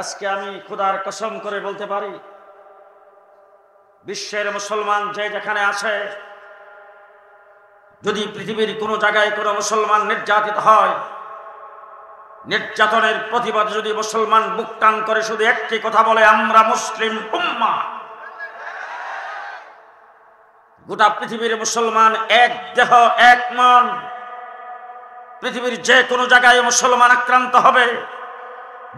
আজকে আমি খোদার কসম করে বলতে পারি, বিশ্বের মুসলমান যে যেখানে আছে, যদি পৃথিবীর কোনো জায়গায় কোনো মুসলমান নির্যাতিত হয়, নির্যাতনের প্রতিবাদে যদি মুসলমান বুক টান করে শুধু একটি কথা বলে, আমরা মুসলিম উম্মাহ, গোটা পৃথিবীর মুসলমান এক দেহ এক মন, পৃথিবীর যে কোনো জায়গায় মুসলমান আক্রান্ত হবে,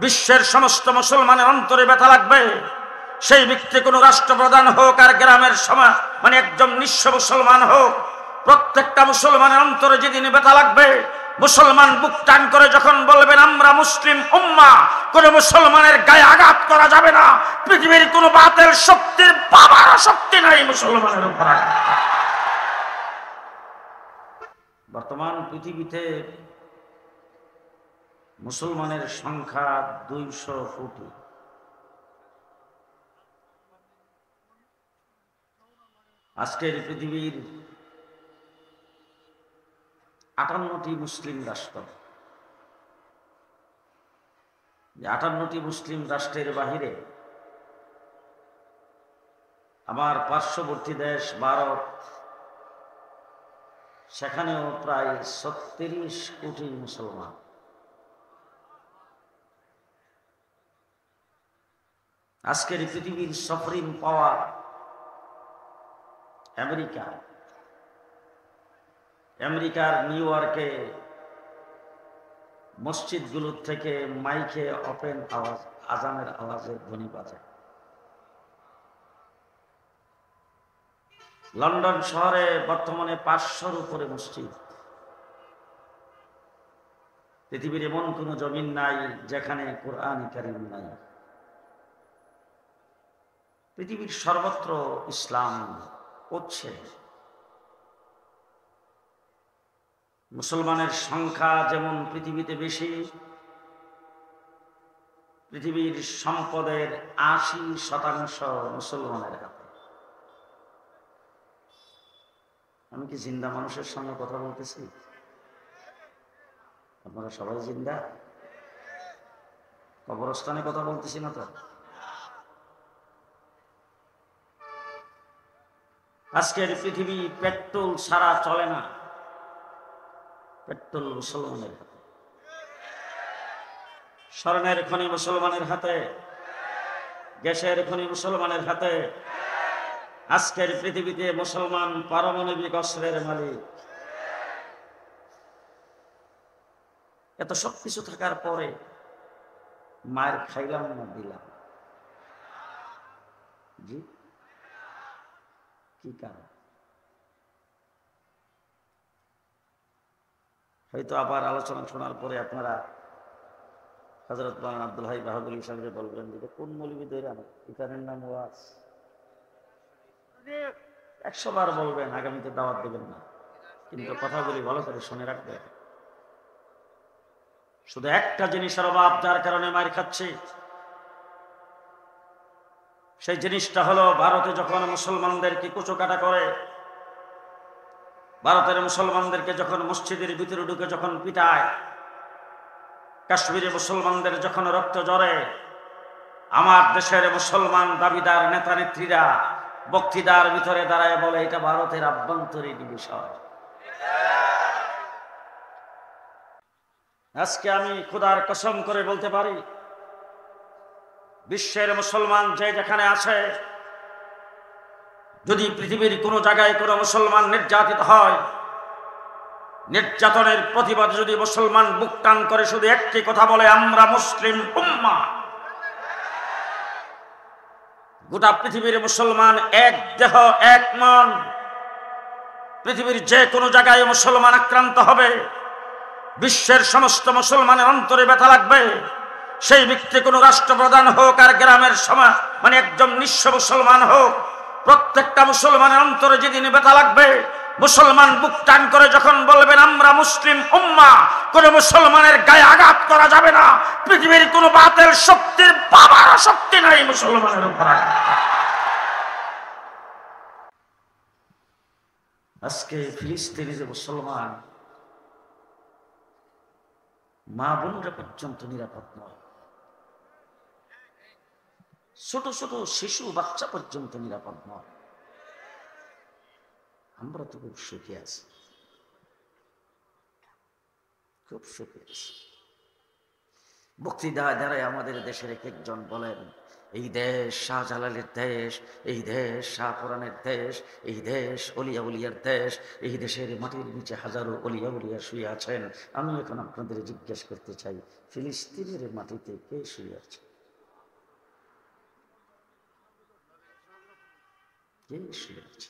বিশ্বের সমস্ত মুসলমানের অন্তরে ব্যথা লাগবে। সেই ব্যক্তি কোনো রাষ্ট্রপ্রধান হোক আর গ্রামের সমাজ একজন নিঃস্ব মুসলমান হোক, প্রত্যেকটা মুসলমানের অন্তরে যেদিন ব্যথা লাগবে, মুসলমান বুক টান করে যখন বলবেন আমরা মুসলিম উম্মাহ, কোন মুসলমানের গায়ে আঘাত করা যাবে না। পৃথিবীর কোন বাতিল শক্তির বাবার শক্তি নাই মুসলমানের উপর। বর্তমান পৃথিবীতে মুসলমানের সংখ্যা 200 কোটি। আজকের পৃথিবীর 58টি মুসলিম রাষ্ট্র, 58টি মুসলিম রাষ্ট্রের বাহিরে আমার পার্শ্ববর্তী দেশ ভারত, সেখানেও প্রায় 36 কোটি মুসলমান। আজকের পৃথিবীর সফরিন পাওয়ার আমেরিকার নিউ ইয়র্কে মসজিদগুলোর থেকে মাইকে ওপেন আওয়াজ, আজানের আওয়াজে ধ্বনি বাজে। লন্ডন শহরে বর্তমানে 500-র উপরে মসজিদ। পৃথিবীর এমন কোন জমিন নাই যেখানে কোরআন কারীম নাই। পৃথিবীর সর্বত্র ইসলাম হচ্ছে। মুসলমানের সংখ্যা যেমন পৃথিবীতে বেশি, পৃথিবীর সম্পদের 80% মুসলমানের হাতে। আমি কি জিন্দা মানুষের সঙ্গে কথা বলতেছি? আপনারা সবাই জিন্দা? কবরস্থানে কথা বলতেছি না তো? আজকের পৃথিবী পেট্রোল ছাড়া চলে না। পেট্রোল মুসলমানের হাতে, স্বর্ণের খনি মুসলমানের হাতে, গ্যাসের খনি মুসলমানের হাতে। আজকের পৃথিবীতে মুসলমান পারমাণবিক অস্ত্রের মালিক। এত সবকিছু থাকার পরে মায়ের খাইলাম না দিলাম, জি কি কারণ? হয়তো আবার আলোচনা শোনার পরে আপনারা হযরত মাওলানা আব্দুল হাই বাহাদুরী সাহেবকে বলবেন যে কোন মৌলবী দৈরান, এখানের নাম ওয়াজ। 100 বার বলবেন, আগামীতে দাওয়াত দেবেন না, কিন্তু কথাগুলি ভালো করে শুনে রাখবেন। শুধু একটা জিনিসের অভাব, যার কারণে মার খাচ্ছে, সেই জিনিসটা হলো ভারতে যখন মুসলমানদেরকে কুচোকাটা করে, ভারতের মুসলমানদেরকে যখন মসজিদের ভিতরে ঢুকে যখন পিটায়, কাশ্মীরে মুসলমানদের যখন রক্ত ঝরে, আমার দেশের মুসলমান দাবিদার নেতা নেত্রীরা বক্তৃতার ভিতরে দাঁড়ায় বলে এটা ভারতের আভ্যন্তরীণ বিষয়। আজকে আমি খোদার কসম করে বলতে পারি, বিশ্বের মুসলমান যে যেখানে আছে, যদি পৃথিবীর কোনো জায়গায় কোনো মুসলমান নির্যাতিত হয়, নির্যাতনের প্রতিবাদে যদি মুসলমান বুক টান করে শুধু একটি কথা বলে, আমরা মুসলিম উম্মাহ, গোটা পৃথিবীর মুসলমান এক দেহ এক মন, পৃথিবীর যে কোনো জায়গায় মুসলমান আক্রান্ত হবে, বিশ্বের সমস্ত মুসলমানের অন্তরে ব্যথা লাগবে। সেই ব্যক্তি কোনো রাষ্ট্রপ্রধান হোক আর গ্রামের সমাজ একজন নিঃস্ব মুসলমান হোক, প্রত্যেকটা মুসলমানের অন্তরে যেদিন ব্যথা লাগবে, মুসলমান বুক টান করে যখন বলবেন আমরা মুসলিম উম্মাহ, কোন মুসলমানের গায়ে আঘাত করা যাবে না। পৃথিবীর কোন বাতিল শক্তির বাবার শক্তি নাই মুসলমানের উপর। আজকে ফিলিস্তিনে যে মুসলমান, মা বোনরা পর্যন্ত নিরাপদ নয়। ছোট ছোট শিশু বাচ্চা পর্যন্ত নিরাপদ নয়। আমরা তো খুব সুখী আছি, খুব সুখী আছি। বক্তৃতা দ্বারাই আমাদের দেশের এক একজন বলেন, এই দেশ শাহজালালের দেশ, এই দেশ শাহপুরানের দেশ, এই দেশ অলিয়া উলিয়ার দেশ, এই দেশের মাটির নিচে হাজারো অলিয়া উলিয়া শুয়ে আছেন। আমি এখন আপনাদের জিজ্ঞেস করতে চাই, ফিলিস্তিনের মাটিতে কে শুয়ে আছে? কে শুয়ে আছে?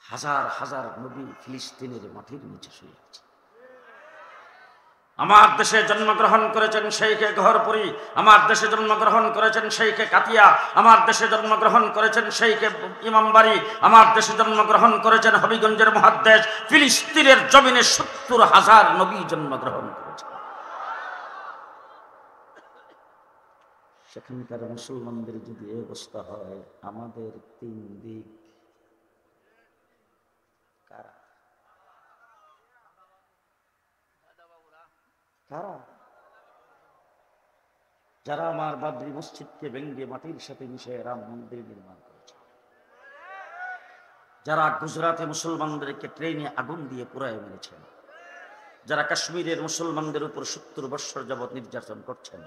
হাজার হাজার নবী ফিলিস্তিনের মাটির নিচে শুয়ে আছে। আমার দেশে জন্মগ্রহণ করেছেন শেখে গহরপুরি, আমার দেশে জন্মগ্রহণ করেছেন শেখে কাতিয়া, আমার দেশে জন্মগ্রহণ করেছেন শেখে ইমামবাড়ি, আমার দেশে জন্মগ্রহণ করেছেন হবিগঞ্জের মহাদ্দেশ। ফিলিস্তিনের জমিনে ৭০,০০০ নবী জন্মগ্রহণ করেছেন। সেখানকার মুসলমানদের যদি এই অবস্থা হয়, আমাদের ৩ দিক কারা? কারা? যারা আমার বাবরি মসজিদকে ভেঙে মাটির সাথে মিশে রাম মন্দির নির্মাণ করেছে, যারা গুজরাটে মুসলমানদেরকে ট্রেনে আগুন দিয়ে পুড়ায় মেরেছেন, যারা কাশ্মীরের মুসলমানদের উপর ৭০ বৎসর যাবৎ নির্যাতন করছেন,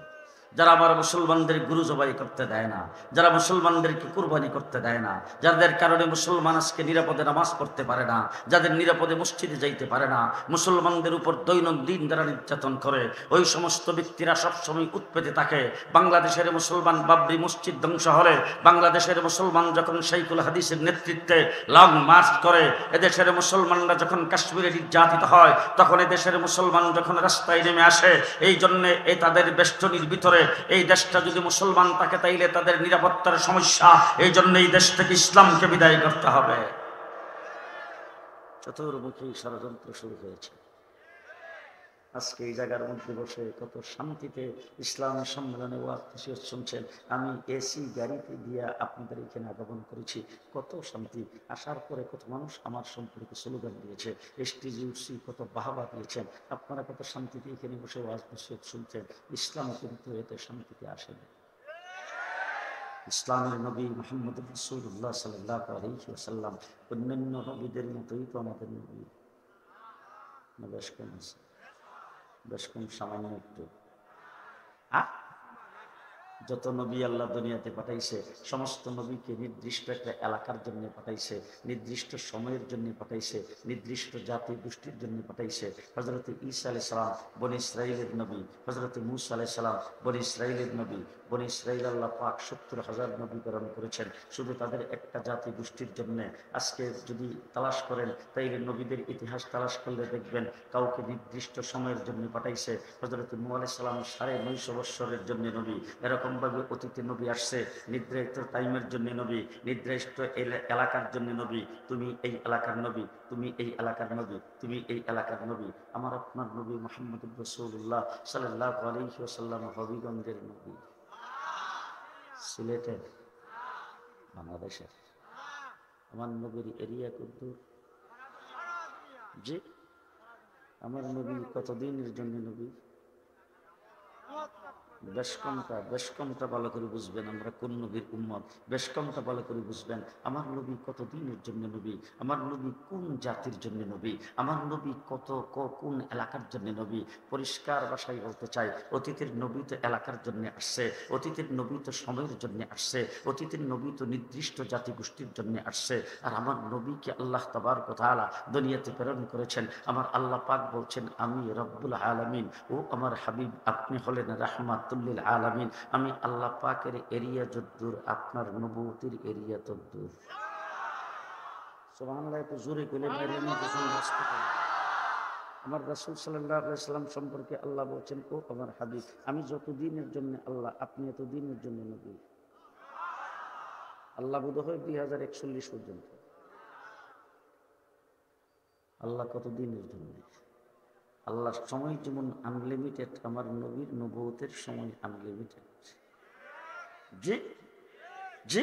যারা আমার মুসলমানদের গুরু জবাই করতে দেয় না, যারা মুসলমানদেরকে কুরবানি করতে দেয় না, যাদের কারণে মুসলমান আজকে নিরাপদে নামাজ পড়তে পারে না, যাদের নিরাপদে মসজিদে যাইতে পারে না, মুসলমানদের উপর দৈনন্দিন যারা নির্যাতন করে, ওই সমস্ত ব্যক্তিরা সবসময় উৎপেতে থাকে। বাংলাদেশের মুসলমান বাবরি মসজিদ ধ্বংস হলে, বাংলাদেশের মুসলমান যখন শাইখুল হাদিসের নেতৃত্বে লং মার্চ করে, এদেশের মুসলমানরা যখন কাশ্মীরে নির্যাতিত হয়, তখন এদেশের মুসলমান যখন রাস্তায় নেমে আসে, এই জন্যে এই তাদের বেষ্টনীর ভিতরে এই দেশটা যদি মুসলমান থাকে তাইলে তাদের নিরাপত্তার সমস্যা। এই জন্য এই দেশ থেকে ইসলামকে বিদায় করতে হবে। চতুর্মুখী ষড়যন্ত্র শুরু হয়েছে। আজকে এই জায়গার মধ্যে বসে কত শান্তিতে ইসলামের সম্মেলনে ওয়াজ শুনছেন। আমি এসি গাড়িতে দিয়ে আপনাদের এখানে আগমন করেছি, কত শান্তি। আসার পরে কত মানুষ আমার সম্পর্কে স্লোগান দিয়েছে, এসটিজি উঠছি, কত বাহবা দিয়েছেন। আপনারা কত শান্তিতে এখানে বসে ওয়াজ শুনছেন। ইসলাম কিন্তু এতে শান্তিতে আসেন। ইসলামের নবী মুহাম্মদ রাসূলুল্লাহ সাল্লাল্লাহু আলাইহি ওয়াসাল্লাম অন্যান্য নবীদের মতোই তো আমাদের নবী। বেশ কম আছে, বেশ কম, সামান্য একটু। যত নবী আল্লাহ দুনিয়াতে পাঠাইছে, সমস্ত নবীকে নির্দিষ্ট একটা এলাকার জন্য পাঠাইছে, নির্দিষ্ট সময়ের জন্য পাঠাইছে, নির্দিষ্ট জাতি গোষ্ঠীর জন্য পাঠাইছে। হযরত ঈসা আলাইহিস সালাম বনী ইসরাইলের নবী, হযরত মূসা আলাইহিস সালাম বনী ইসরাইলের নবী। বনী ইসরাইল আল্লাহ পাক ৭০,০০০ নবী প্রেরণ করেছেন শুধু তাদের একটা জাতি গোষ্ঠীর জন্য। আজকে যদি তালাশ করেন তাইলে নবীদের ইতিহাস তালাশ করলে দেখবেন কাউকে নির্দিষ্ট সময়ের জন্য পাঠাইছে। হযরত নূহ আলাইহিস সালাম ৯৫০ বৎসরের জন্য নবী। এরকমভাবে অতীতে নবী আসছে নির্ধারিত টাইমের জন্য নবী, নির্দিষ্ট এলাকার জন্য নবী। তুমি এই এলাকার নবী, তুমি এই এলাকার নবী, তুমি এই এলাকার নবী। আমার আপনার নবী মুহাম্মদ রাসূলুল্লাহ সাল্লাল্লাহু আলাইহি ওয়াসাল্লাম হবিগঞ্জের নবী, সিলেটের, বাংলাদেশের। আমার নবীর এরিয়া কত? জি, আমার নবী কতদিনের জন্য নবী? বেশ কমটা ভালো করে বুঝবেন আমরা কোন নবীর উম্মত, বেশ কমটা ভালো করে বুঝবেন। আমার নবী কত দিনের জন্য নবী, আমার নবী কোন জাতির জন্য নবী, আমার নবী কোন এলাকার জন্য নবী। পরিষ্কার ভাষায় বলতে চাই, অতীতের নবী তো এলাকার জন্য আসছে, অতীতের নবী তো সময়ের জন্য আসছে, অতীতের নবী তো নির্দিষ্ট জাতি গোষ্ঠীর জন্য আসছে। আর আমার নবীকে আল্লাহ তাবারক ওয়া তাআলা দুনিয়াতে প্রেরণ করেছেন। আমার আল্লাহ পাক বলছেন, আমি রব্বুল আলামিন, ও আমার হাবিব আপনি হলেন রাহমাতুল লিল আলামিন। আমি আল্লাহ পাকের এরিয়া যদ্দূর, আপনার নবুয়তির এরিয়া তদ্দূর। সুবহানাল্লাহ, একটু জোরে কইলে মেরে নিতে সমস্ত। আমার রাসূল সাল্লাল্লাহু আলাইহি ওয়াসাল্লাম সম্পর্কে আল্লাহ বলছেন, ও আমার হাবিব আমি যতদিনের জন্য আল্লাহ, আপনি এতদিনের জন্য নবী। আল্লাহ বোধহয় 2041 পর্যন্ত। আল্লাহ কতদিনের জন্য? আল্লাহর সময় যেমন আনলিমিটেড, আমার নবীর নবুয়তের সময় আনলিমিটেড। জি জি,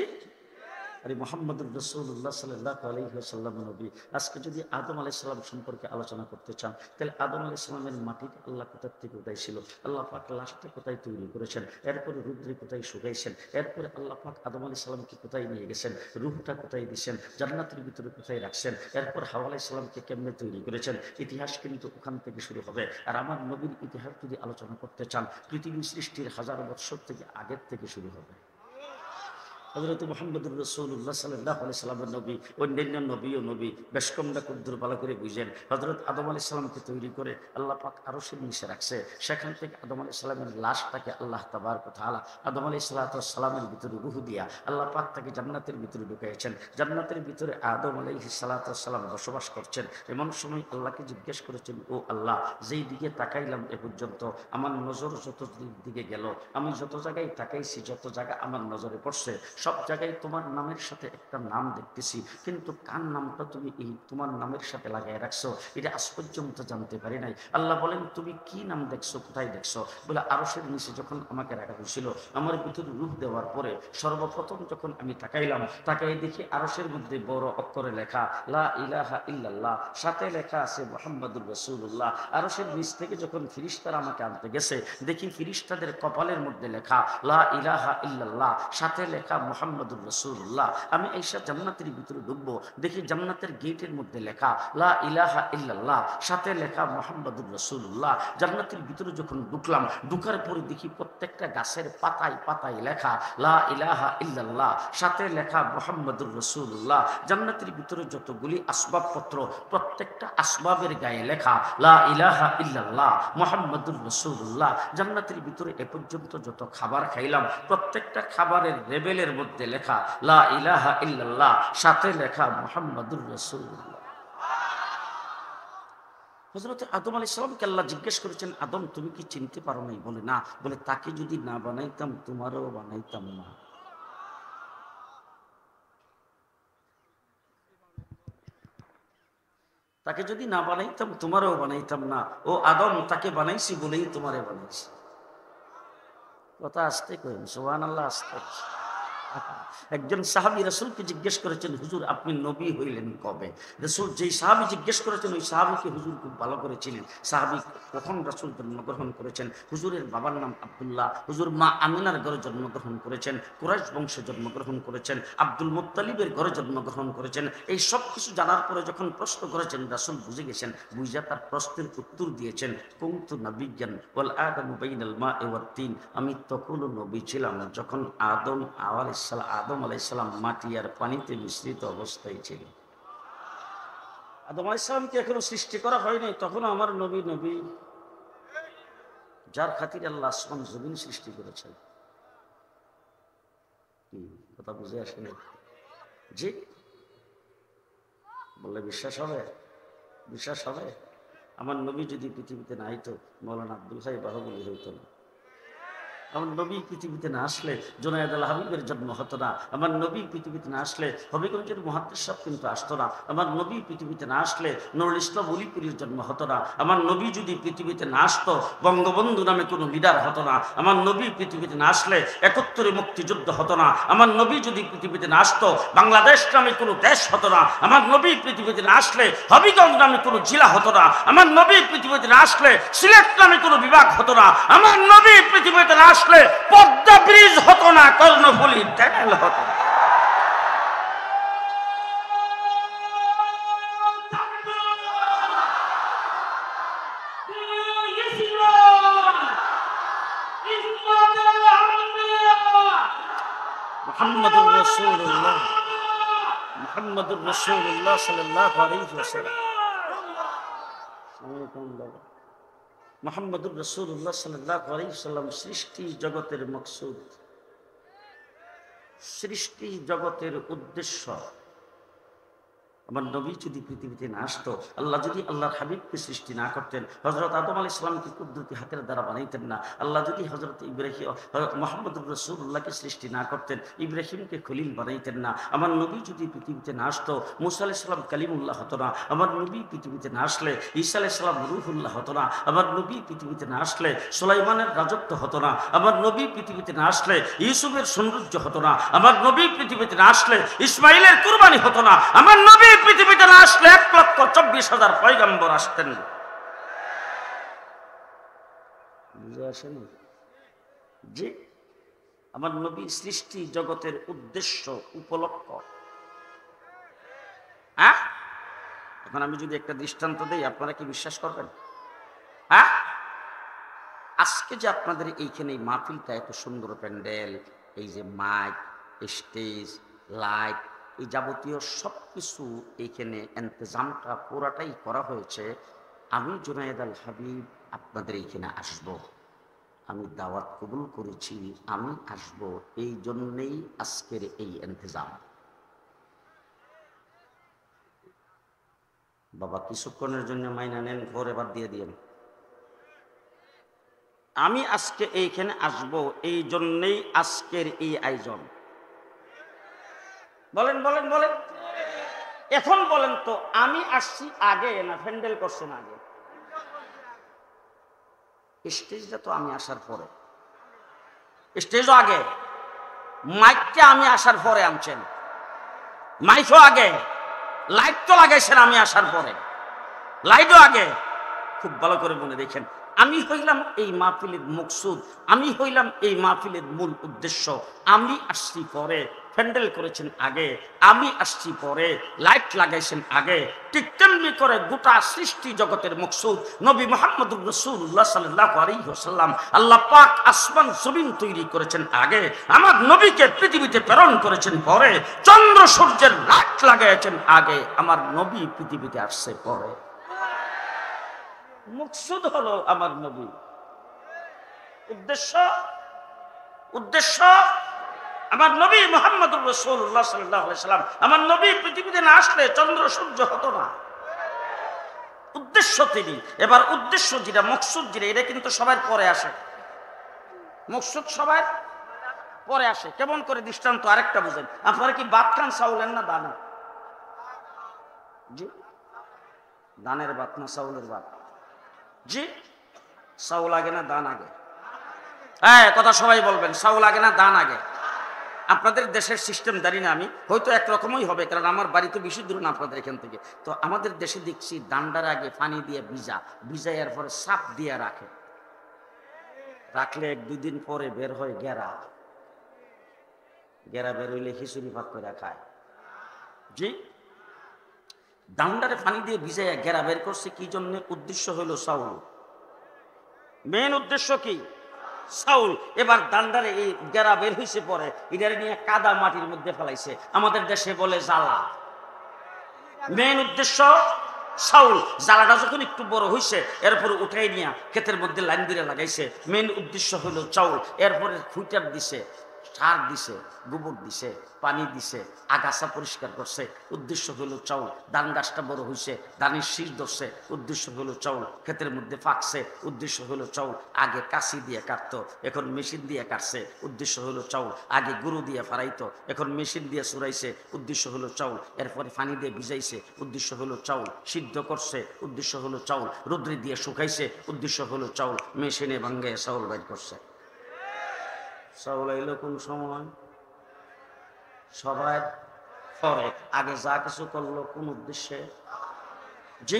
আরে মুহাম্মদুর রাসূলুল্লাহ সাল্লাল্লাহু আলাইহি ওয়াসাল্লাম নবী। আজকে যদি আদম আলাইহিস সালাম সম্পর্কে আলোচনা করতে চান, তাহলে আদম আলাইহিস সালামের মাটিতে আল্লাহ কোথা থেকে উঠাইছিল, আল্লাহ পাক লাশটা কোথায় তৈরি করেছেন, এরপরে রুদ্রে কোথায় শুকাইছেন, এরপরে আল্লাহ পাক আদম আলাইহিস সালামকে কোথায় নিয়ে গেছেন, রূহটা কোথায় দিয়েছেন, জান্নাতের ভিতরে কোথায় রাখছেন, এরপর হাওয়া আলাইহিস সালামকে কেমনে তৈরি করেছেন, ইতিহাস কিন্তু ওখান থেকে শুরু হবে। আর আমার নবীর ইতিহাস যদি আলোচনা করতে চান, পৃথিবী সৃষ্টির হাজার বৎসর থেকে আগের থেকে শুরু হবে। হযরত মুহাম্মদুর রাসূলুল্লাহ সাল্লাল্লাহু আলাইহি সাল্লামের নবী, অন্যান্য নবী ও নবী বেশ কমটা কুদ্দুর ভালো করে বুঝেন। হযরত আদম আলাইহিস সালামকে তৈরি করে আল্লাহ পাক আরশের নিচে রাখছে। সেখান থেকে আদম আলাইহিস সালামের লাশটাকে আল্লাহ তাবারক ওয়া তাআলা আদম আলাইহিস সালামের ভিতরে রূহ দিয়া আল্লাহ পাক তাকে জান্নাতের ভিতরে ঢুকাইছেন। জান্নাতের ভিতরে আদম আলাইহিস সালাম বসবাস করছেন। এমন সময় আল্লাহকে জিজ্ঞেস করেছেন, ও আল্লাহ, যেই দিকে তাকাইলাম এ পর্যন্ত আমার নজর যত দিকে গেল, আমি যত জায়গায় তাকাইছি, যত জায়গা আমার নজরে পড়ছে, সব জায়গায় তোমার নামের সাথে একটা নাম দেখতেছি, কিন্তু কার নামটা তুমি এই তোমার নামের সাথে লাগাই রাখছো, এটা আজ পর্যন্ত জানতে পারি নাই। আল্লাহ বলেন, তুমি কি নাম দেখছো, কোথায় দেখছো? বলে আরশের নিচে যখন আমাকে রাখা হয়েছিল, আমার ভিতরে রূপ দেওয়ার পরে সর্বপ্রথম যখন আমি তাকাইলাম, তাকাই দেখি আরশের মধ্যে বড় অক্ষরে লেখা লা ইলাহা ইল্লাল্লাহ, সাথে লেখা আছে মুহাম্মাদুর রাসূলুল্লাহ। আরশের নিচ থেকে যখন ফেরেশতারা আমাকে আনতে গেছে, দেখি ফেরেশতাদের কপালের মধ্যে লেখা লা ইলাহা ইল্লাল্লাহ, সাথে লেখা মুহাম্মাদুর রাসূলুল্লাহ। আমি এইসা জান্নাতের ভিতরে ঢুকবো, দেখি জান্নাতের গেটের মধ্যে লেখা লা ইলাহা ইল্লাল্লাহ, সাথে লেখা মুহাম্মাদুর রাসূলুল্লাহ। জান্নাতের ভিতরে যখন ঢুকলাম, ঢুকার পরে দেখি প্রত্যেকটা গাছের পাতায় পাতায় লেখা লা ইলাহা ইল্লাল্লাহ, সাথে লেখা মুহাম্মাদুর রাসূলুল্লাহ। জান্নাতের ভিতরে যতগুলি আসবাবপত্র, প্রত্যেকটা আসবাবের গায়ে লেখা লা ইলাহা ইল্লাল্লাহ মুহাম্মাদুর রাসূলুল্লাহ। জান্নাতের ভিতরে এ পর্যন্ত যত খাবার খাইলাম, প্রত্যেকটা খাবারের লেবেলের মধ্যে লেখা লা ইলাহা ইল্লাল্লাহ, সাথে লেখা মুহাম্মাদুর রাসূলুল্লাহ। হযরত আদম আলাইহিস সালামকে আল্লাহ জিজ্ঞেস করেছেন, আদম, তুমি কি চিনতে পারো নাই? বলে না। বলে, তাকে যদি না বানাইতাম তোমারও বানাইতাম না। তাকে যদি না বানাইতাম তোমারও বানাইতাম না। ও আদম, তাকে বানাইছি বলেই তোমারে বানাইছি। কথা আসতে করেন, সুবহানাল্লাহ, আসতে। একজন সাহাবী রাসূলকে জিজ্ঞেস করেছেন, হুজুর, আপনি নবী হইলেন কবে? রাসূল যেই সাহাবী জিজ্ঞেস করেছেন, ওই সাহাবীকে হুজুর খুব ভালো করে ছিলেন। সাহাবী কখন রাসূল জন্মগ্রহণ করেছেন? হুজুরের বাবার নাম আব্দুল্লাহ, হুজুর মা আমিনার ঘরে জন্মগ্রহণ করেছেন, কুরাইশ বংশে জন্মগ্রহণ করেছেন, আব্দুল মুত্তালিবের ঘরে জন্মগ্রহণ করেছেন। এই সব কিছু জানার পরে যখন প্রশ্ন করেছেন, রাসূল বুঝে গেছেন, বুঝা তার প্রশ্নের উত্তর দিয়েছেন, কুনতু নাবিয়্যান ওয়াল আদামু বাইনাল মা'i ওয়াত তিন। আমি তখনও নবী ছিলাম যখন আদম আলাইহিস সালাম মাটি আর পানিতে মিশ্রিত অবস্থায় ছিল। আদম আলাইহিস সালামকে এখনো সৃষ্টি করা হয়নি, তখন আমার নবী নবী, যার খাতিরে আল্লাহ আসমান জমিন সৃষ্টি করেছেন। কি কথা বুঝে আসেন? জি, বললে বিশ্বাস হবে? বিশ্বাস হবে? আমার নবী যদি পৃথিবীতে না আইতো, মৌলানা আব্দুল হাই বাহুবলী হইতো না। আমার নবী পৃথিবীতে না আসলে জুনায়েদ আল হাবিবের জন্ম হতো না। আমার নবী পৃথিবীতে না আসলে হবিগঞ্জের মুহাদ্দিস সাহেব কিন্তু আসতো না। আমার নবী পৃথিবীতে না আসলে নুরুল ইসলাম অলিপুরীর জন্ম হতো না। আমার নবী যদি পৃথিবীতে না আসতো, বঙ্গবন্ধু নামে কোনো লিডার হতো না। আমার নবী পৃথিবীতে না আসলে ৭১ মুক্তিযুদ্ধ হতো না। আমার নবী যদি পৃথিবীতে না আসতো, বাংলাদেশ নামে কোনো দেশ হতো না। আমার নবী পৃথিবীতে না আসলে হবিগঞ্জ নামে কোনো জেলা হতো না। আমার নবী পৃথিবীতে না আসলে সিলেট নামে কোনো বিভাগ হতো না। আমার নবী পৃথিবীতে না আসলে পদ্মা ব্রিজ হতো না, কর্ণফুলী ট্যানেল হতো না। মুহাম্মাদুর রাসূলুল্লাহ, মুহাম্মাদুর রাসূলুল্লাহ সাল্লাল্লাহু আলাইহি ওয়াসাল্লাম। মুহাম্মাদুর রাসূলুল্লাহ সাল্লাল্লাহু আলাইহি ওয়াসাল্লাম সৃষ্টি জগতের মকসুদ, সৃষ্টি জগতের উদ্দেশ্য। আমার নবী যদি পৃথিবীতে না আসতো, আল্লাহ যদি আল্লাহর হাবিবকে সৃষ্টি না করতেন, হযরত আদম আলাইহিস সালামকে কুদরতি হাতের দ্বারা বানাইতেন না, আল্লাহ যদি হযরত ইব্রাহিম মুহাম্মদুর রাসূলুল্লাহকে সৃষ্টি না করতেন, ইব্রাহিমকে খলিল বানাইতেন না, আমার নবী যদি পৃথিবীতে না আসতো, মুসা আলাইহিস সালাম কালিমুল্লাহ হতো না, আমার নবী পৃথিবীতে না আসলে ঈসা আলাইহিস সালাম রূহুল্লাহ হতো না, আমার নবী পৃথিবীতে না আসলে সুলাইমানের রাজত্ব হতো না, আমার নবী পৃথিবীতে না আসলে ইউসুফের সৌন্দর্য হতো না, আমার নবী পৃথিবীতে না আসলে ইসমাইলের কুরবানি হতো না, আমার নবী পৃথিবীতে না আসলে 1,24,000 পয়গম্বর আসতেন। বুঝে আসেন? জি, আমার নবী সৃষ্টি জগতের উদ্দেশ্য উপলক্ষ। হ্যাঁ, এখন আমি যদি একটা দৃষ্টান্ত দেই, আপনারা কি বিশ্বাস করবেন? হ্যাঁ, আজকে যে আপনাদের এইখানে এই মাহফিলটা, এত সুন্দর প্যান্ডেল, এই যে মাইক, স্টেজ, লাইট, এই যাবতীয় সব কিছু এইখানে ইন্তজামটা পুরাটাই করা হয়েছে। আমি জুনায়েদ আল হাবিব আপনাদের এইখানে আসব, আমি দাওয়াত কবুল করেছি, আমি আসব, এই জন্যেই আজকের এই ইন্তজাম। বাবা কিছুক্ষণের জন্য মাইনা নেন, ঘরে বাদ দিয়ে দিয়েন। আমি আজকে এইখানে আসব, এই জন্যেই আজকের এই আয়োজন। বলেন বলেন বলেন, এখন বলেন তো, আমি আসছি আগে না প্যান্ডেল করছেন আগে? স্টেজটা তো আমি আসার পরে, স্টেজও আগে, মাইকটা আমি আসার পরে আনছেন, মাইকও আগে, লাইট তো লাগাইছেন আমি আসার পরে, লাইটও আগে। খুব ভালো করে মনে দেখেন, আমি হইলাম এই মাহফিলের মকসুদ, আমি হইলাম এই মাহফিলের মূল উদ্দেশ্য। আমি আসছি পরে, প্যান্ডেল করেছেন আগে, আমি আসছি পরে, লাইট লাগাইছেন আগে। ঠিক তেমনি করে গোটা সৃষ্টি জগতের মকসুদ নবী মুহাম্মদুর রাসূলুল্লাহ সাল্লাল্লাহু আলাইহি ওয়াসাল্লাম, আল্লাহ পাক আসমান জমিন তৈরি করেছেন আগে, আমার নবীকে পৃথিবীতে প্রেরণ করেছেন পরে, চন্দ্র সূর্যের লাইট লাগাইছেন আগে, আমার নবী পৃথিবীতে আসছে পরে। মকসুদ হলো আমার নবী, উদ্দেশ্য উদ্দেশ্য আমার নবী মুহাম্মদুর রাসূলুল্লাহ সাল্লাল্লাহু আলাইহি ওয়াসাল্লাম, আমার নবী পৃথিবীতে না আসলে চন্দ্র সূর্য হতো না। উদ্দেশ্য তিনি। এবার উদ্দেশ্য যেটা, মকসুদ যেটা, এটা কিন্তু সবার পরে আসে। মকসুদ সবার পরে আসে। কেমন করে দৃষ্টান্ত আরেকটা বুঝেন, আপনারা কি ভাত খান চাউলের না দানা? জি, দানের ভাত না চাউলের ভাত? জি, চাউল আগে না দান আগে? হ্যাঁ, কথা সবাই বলবেন, চাউল আগে না দান আগে? আপনাদের দেশের সিস্টেম জানি না আমি, হয়তো একরকমই হবে, কারণ আমার বাড়ি তো বেশি দূর না আপনাদের এখান থেকে। তো আমাদের দেশে দেখছি ডান্ডার আগে পানি দিয়ে ভিজাইয়ার পরে সাপ দিয়ে রাখলে 1-2 দিন পরে বের হয় গেরা বের হইলে খিচুড়ি ভাত করে খায়। জি, ডান্ডারে পানি দিয়ে ভিজাইয়া গেরা বের করছে কি জন্য? উদ্দেশ্য হলো চাউল, মেন উদ্দেশ্য কি? চাউল। এবার দান্ডারে এই গেরা বের হয়েছে পরে, এটারে নিয়ে কাদা মাটির মধ্যে ফেলাইছে, আমাদের দেশে বলে জ্বালা। মেন উদ্দেশ্য চাউল। জ্বালাটা যখন একটু বড় হয়েছে, এরপরে উঠাই নিয়ে ক্ষেতের মধ্যে লাইন দিয়ে লাগাইছে, মেন উদ্দেশ্য হলো চাউল। এরপরে খুঁটার দিছে, সার দিছে, গোবর দিছে, পানি দিছে, আগাছা পরিষ্কার করছে, উদ্দেশ্য হলো চাউল। ধান গাছটা বড় হয়েছে, ধানের শীষ ধরছে, উদ্দেশ্য হলো চাউল। ক্ষেতের মধ্যে ফাঁকছে, উদ্দেশ্য হলো চাউল। আগে কাশি দিয়ে কাটতো, এখন মেশিন দিয়ে কাটছে, উদ্দেশ্য হলো চাউল। আগে গরু দিয়ে ফারাইতো, এখন মেশিন দিয়ে চুরাইছে, উদ্দেশ্য হলো চাউল। এরপরে পানি দিয়ে ভিজাইছে, উদ্দেশ্য হলো চাউল। সিদ্ধ করছে, উদ্দেশ্য হলো চাউল। রোদ্রে দিয়ে শুকাইছে, উদ্দেশ্য হলো চাউল। মেশিনে ভাঙ্গে চাউল বাইর করছে। চাউল আইলো কোন সময়? সবাই পরে। আগে যা কিছু করলো কোন উদ্দেশ্যে? জি,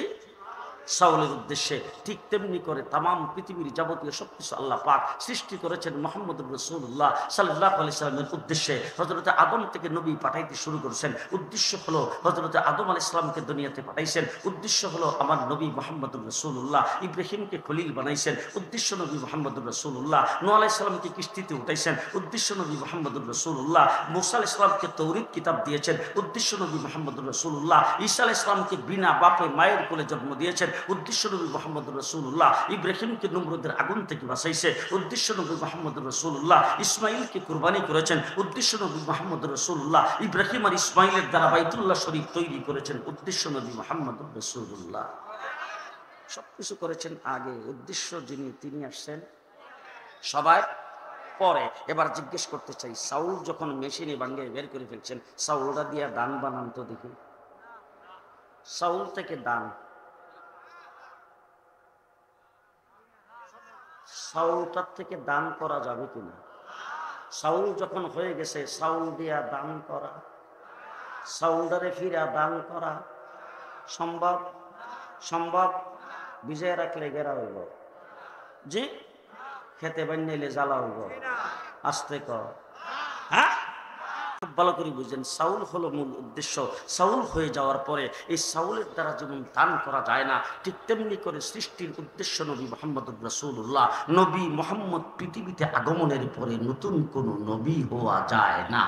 চাউলের উদ্দেশ্যে। ঠিক তেমনি করে তামাম পৃথিবীর যাবতীয় সবকিছু আল্লাহ পাক সৃষ্টি করেছেন মুহাম্মদুর রাসূলুল্লাহ সাল্লাল্লাহু আলাইহি ওয়াসাল্লামের উদ্দেশ্যে। হযরত আদম থেকে নবী পাঠাইতে শুরু করেছেন, উদ্দেশ্য হলো হযরত আদম আলাইহিস সালামকে দুনিয়াতে পাঠাইছেন, উদ্দেশ্য হলো আমার নবী মুহাম্মদুর রাসূলুল্লাহ ইব্রাহিমকে খলিল বানাইছেন, উদ্দেশ্য নবী মুহাম্মদুর রাসূলুল্লাহ নূহ আলাইহিস সালামকে কিস্তিতে উঠাইছেন, উদ্দেশ্য নবী মুহাম্মদুর রাসূলুল্লাহ মুসা আলাইহিস সালামকে তাওরীত কিতাব দিয়েছেন, উদ্দেশ্য নবী মুহাম্মদুর রাসূলুল্লাহ ঈসা আলাইহিস সালামকে বিনা বাপে মায়ের কোলে জন্ম দিয়েছেন, উদ্দেশ্য নবী মুহাম্মদুর রাসূলুল্লাহ ইব্রাহিমকে নমরুদের আগুন থেকে বাঁচাইছে, উদ্দেশ্য নবী মুহাম্মদুর রাসূলুল্লাহ ইসমাঈলকে কুরবানি করেছেন, উদ্দেশ্য নবী মুহাম্মদুর রাসূলুল্লাহ ইব্রাহিম আর ইসমাঈলের দ্বারা বাইতুল্লাহ শরীফ তৈরি করেছেন, উদ্দেশ্য নবী মুহাম্মদুর রাসূলুল্লাহ। সবকিছু করেছেন আগে, উদ্দেশ্য যিনি তিনি আসছেন সবাই পরে। এবার জিজ্ঞেস করতে চাই, চাউল যখন মেশিনে ভাঙ্গে বের করে ফেলছেন, চাউলটা দিয়া দান বানান তো দেখি। চাউল থেকে দান, চাউলটার থেকে দান করা যাবে কিনা? চাউল যখন হয়ে গেছে, চাউল দিয়া দান করা, চাউলটারে ফিরা দান করা সম্ভব? সম্ভব? ভিজায় রাখলে গেরা হইব, জি খেতে বানাইলে জ্বালা হইব, আস্তে কর। হ্যাঁ, খুব ভালো করে বুঝেন, চাউল হলো মূল উদ্দেশ্য। চাউল হয়ে যাওয়ার পরে এই চাউলের দ্বারা যেমন দান করা যায় না, ঠিক তেমনি করে সৃষ্টির উদ্দেশ্য নবী মুহাম্মদুর রাসূলুল্লাহ, নবী মুহাম্মদ পৃথিবীতে আগমনের পরে নতুন কোন নবী হওয়া যায় না।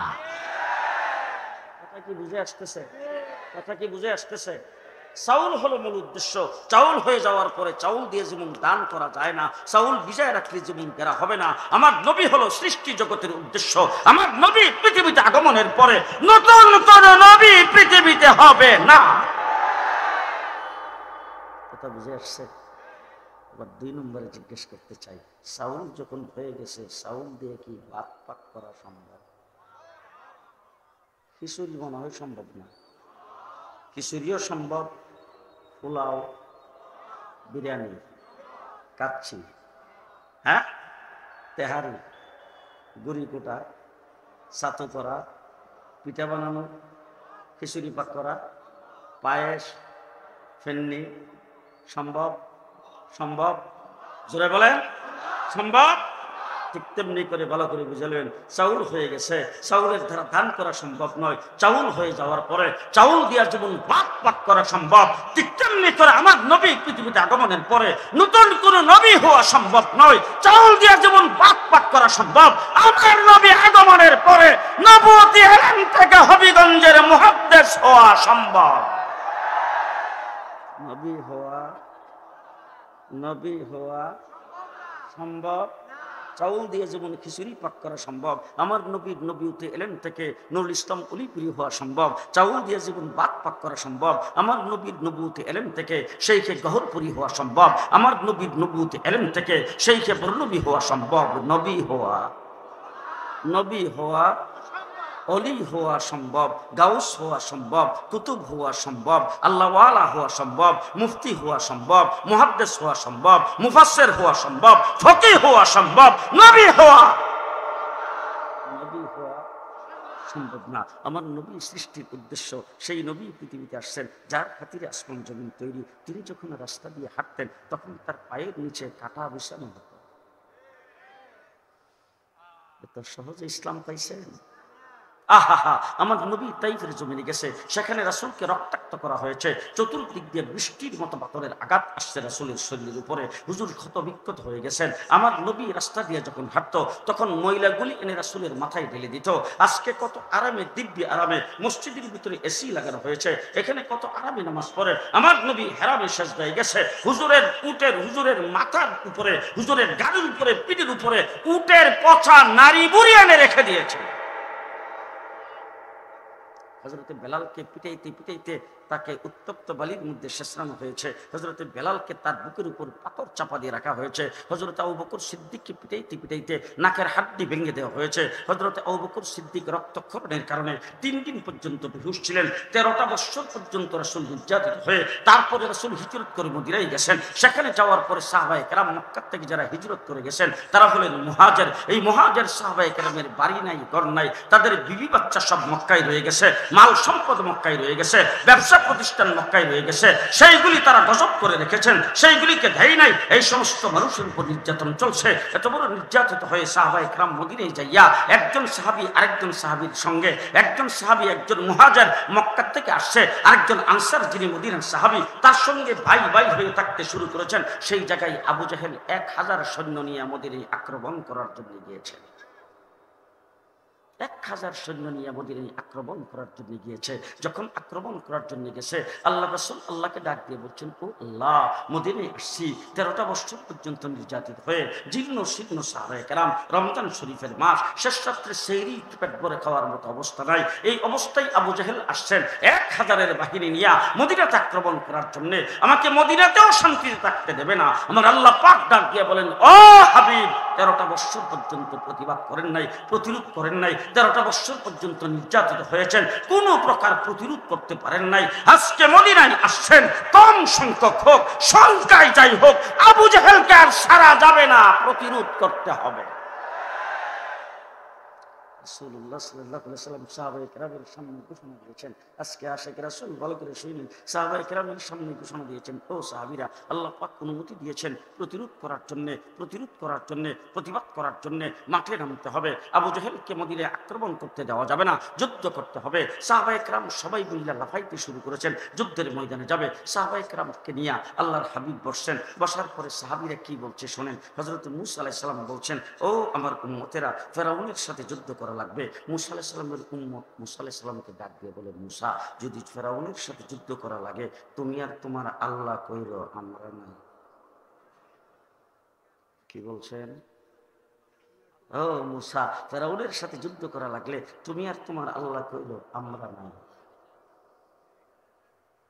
কথা কি বুঝে আসতেছে? কথা কি বুঝে আসতেছে? চাউল হলো মূল উদ্দেশ্য। চাউল হয়ে যাওয়ার পরে চাউল দিয়ে যেমন দান করা যায় না, চাউল ভিজায় রাখলে যেমন গেরা হবে না, আমার নবী হলো সৃষ্টি জগতের উদ্দেশ্য। আমার নবী পৃথিবীতে আগমনের পরে নতুন কোন নবী পৃথিবীতে হবে না। কথা বুঝে আসছে? এবার 2 নম্বরে জিজ্ঞেস করতে চাই, চাউল যখন হয়ে গেছে, চাউল দিয়ে কি ভাত পাক করা সম্ভব? খিচুড়ি মনে হয় সম্ভব না। খিচুড়িও সম্ভব, পোলাও, বিরিয়ানি, কাচ্চি, হ্যাঁ, তেহারি, গুড়ি কোটা, ছাতু করা, পিঠা বানানো, খিচুড়ি পাক করা, পায়েস, ফেন্নি, সম্ভব? সম্ভব? জোরে বলেন সম্ভব। ঠিক তেমনি করে ভালো করে বুঝালেন, চাউল হয়ে গেছে, চাউলের দ্বারা দান করা সম্ভব নয়। চাউল হয়ে যাওয়ার পরে চাউল দিয়া যেমন ভাত পাক করা সম্ভব, ঠিক তেমনি করে আমার নবী পৃথিবীতে আগমনের পরে নতুন কোন নবী হওয়া সম্ভব নয়। চাউল দিয়া যেমন ভাত পাক করা সম্ভব, আমার নবী আগমনের পরে নবুয়তি এলেন থেকে হবিগঞ্জের মুহাদ্দিস হওয়া সম্ভব। নবী হওয়া সম্ভব। চাউল দিয়ে যেমন খিচুড়ি পাক করা সম্ভব, আমার নবীর নবুয়তে এলেন থেকে নুরুল ইসলাম অলিপুরি হওয়া সম্ভব। চাউল দিয়ে যেমন ভাত পাক করা সম্ভব, আমার নবীর নবুয়তে এলেন থেকে সেইখে গহরপুরি হওয়া সম্ভব। আমার নবীর নবুয়তে এলেন থেকে সেইখে বরনবী হওয়া সম্ভব। নবী হওয়া, অলি হওয়া সম্ভব, গাউস হওয়া সম্ভব, কুতুব হওয়া সম্ভব, আল্লাহওয়ালা হওয়া সম্ভব, মুফতি হওয়া সম্ভব, মুহাদ্দিস হওয়া সম্ভব, মুফাসসির হওয়া সম্ভব, ফকিহ হওয়া সম্ভব। নবী হওয়া সম্ভব না। আমার নবী সৃষ্টির উদ্দেশ্য, সেই নবী পৃথিবীতে আসছেন যার খাতিরে আসমান জমিন তৈরি। তিনি যখন রাস্তা দিয়ে হাঁটতেন তখন তার পায়ের নিচে কাটা বিছানো হতো। এত সহজে ইসলাম পাইছেন? আহা, আমার নবী তাইফের জমিনে গেছে, সেখানে রাসূলকে রক্তাক্ত করা হয়েছে, চতুর্দিক দিয়ে বৃষ্টির মতো পাথরের আঘাত আসছে রাসূলের শরীরের উপরে। হুজুর ক্ষত বিক্ষত হয়ে গেছেন। আমার নবী রাস্তা দিয়ে যখন হাঁটতো তখন ময়লাগুলি এনে রাসূলের মাথায় ঢেলে দিত। আজকে কত আরামে, দিব্য আরামে মসজিদের ভিতরে এসি লাগানো হয়েছে, এখানে কত আরামে নামাজ পড়ে। আমার নবী হেরামে সেজদায় গেছে, হুজুরের উটের, হুজুরের মাথার উপরে, হুজুরের গাড়ির উপরে, পিঠের উপরে উটের পচা নারী বুড়ি এনে রেখে দিয়েছে। হযরতে বেলালকে পিটাইতে পিটাইতে তাকে উত্তপ্ত বালির মধ্যে শেষরানো হয়েছে। হযরতে বেলালকে তার বুকের উপর পাথর চাপা দিয়ে রাখা হয়েছে। হযরতে আবু বকর সিদ্দিককে পিটাইতে পিটাইতে নাকের হাড্ডি ভেঙে দেওয়া হয়েছে। হযরতে আবু বকর সিদ্দিক রক্তক্ষরণের কারণে 3 দিন পর্যন্ত বেহুশ ছিলেন। 13টা বছর পর্যন্ত রাসূল নির্যাতিত হয়ে তারপরে রাসূল হিজরত করে মদিনায় গেছেন। সেখানে যাওয়ার পরে সাহাবায়ে কেরাম, মক্কা থেকে যারা হিজরত করে গেছেন তারা হলেন মুহাজির। এই মুহাজির সাহাবায়ে কেরামের বাড়ি নাই, ঘর নাই, তাদের বিবি বাচ্চা সব মক্কায় রয়ে গেছে, মাল সম্পদ মক্কায় রয়ে গেছে, ব্যবসা প্রতিষ্ঠান মক্কায় রয়ে গেছে, সেইগুলি তারা গজব করে রেখেছেন, সেইগুলিকে দেয় নাই। এই সমস্ত মানুষের উপর নির্যাতন চলছে। এত বড় নির্যাতিত হয়ে সাহাবায়ে কেরাম মদিনায় যাইয়া একজন সাহাবী আরেকজন সাহাবীর সঙ্গে, একজন সাহাবী একজন মুহাজির মক্কা থেকে আসছে, আরেকজন আনসার যিনি মদিনার সাহাবী, তার সঙ্গে ভাই ভাই হয়ে থাকতে শুরু করেছেন। সেই জায়গায় আবু জাহেল 1000 সৈন্য নিয়ে মদিনায় আক্রমণ করার জন্য গিয়েছেন। 1000 সৈন্য নিয়ে মদিনায় আক্রমণ করার জন্য গিয়েছে। যখন আক্রমণ করার জন্য গেছে, আল্লাহ রাসূল আল্লাহকে ডাক দিয়ে বলছেন, ও আল্লাহ, মদিনায় আসছি 13টা বছর পর্যন্ত নির্যাতিত হয়ে জীর্ণ শীর্ণ সাহাবায়ে কেরাম, রমজান শরীফের মাস, শেষ রাত্রে সেহরি পেট ভরে খাওয়ার মতো অবস্থা নাই। এই অবস্থায় আবু জেহেল আসছেন 1000-এর বাহিনী নিয়ে মদিনাতে আক্রমণ করার জন্য। আমাকে মদিনাতেও শান্তিতে থাকতে দেবে না। আমার আল্লাহ পাক ডাক দিয়ে বলেন, ও হাবিব, 13টা বছর পর্যন্ত প্রতিবাদ করেন নাই, প্রতিরোধ করেন নাই, 13টা বছর পর্যন্ত নির্যাতিত হয়েছেন, কোন প্রকার প্রতিরোধ করতে পারেন নাই। আজকে মদিনায় আসছেন, কম সংখ্যক হোক, সংখ্যায় যাই হোক, আবু জেহেলকে আর সারা যাবে না, প্রতিরোধ করতে হবে। রাসূলুল্লাহ সাল্লাল্লাহু আলাইহি ওয়াসাল্লাম সাহাবায়ে কেরামের সামনে ঘোষণা দিয়েছেন। আজকে আশিক রাসূল ভালো করে শুনুন, সাহাবায়ে কেরামের সামনে ঘোষণা দিয়েছেন, ও সাহাবীরা, আল্লাহ পাক অনুমতি দিয়েছেন প্রতিরোধ করার জন্য, প্রতিবাদ করার জন্য মাঠে নামতে হবে। আবু জেহেলকে মদিনায় আক্রমণ করতে দেওয়া যাবে না, যুদ্ধ করতে হবে। সাহাবায়ে কেরাম সবাই মিলে লাফাইতে শুরু করেছেন, যুদ্ধের ময়দানে যাবে। সাহাবায়ে কেরামকে নিয়ে আল্লাহর হাবিব বসছেন। বসার পরে সাহাবীরা কি বলছে শোনেন। হযরত মূসা আলাইহিস সালাম বলছেন, ও আমার উম্মতেরা, ফেরাউনের সাথে যুদ্ধ করা লাগবে। মূসা আলাইহিস সালামের উম্মত মূসা আলাইহিস সালামকে ডাক দিয়ে বলে, মূসা, যদি ফেরাউনের সাথে যুদ্ধ করা লাগে, তুমি আর তোমার আল্লাহ কইরো, আমরা নাই। কি বলছেন? ও মূসা, ফেরাউনের সাথে যুদ্ধ করা লাগলে তুমি আর তোমার আল্লাহ কইরো, আমরা নাই।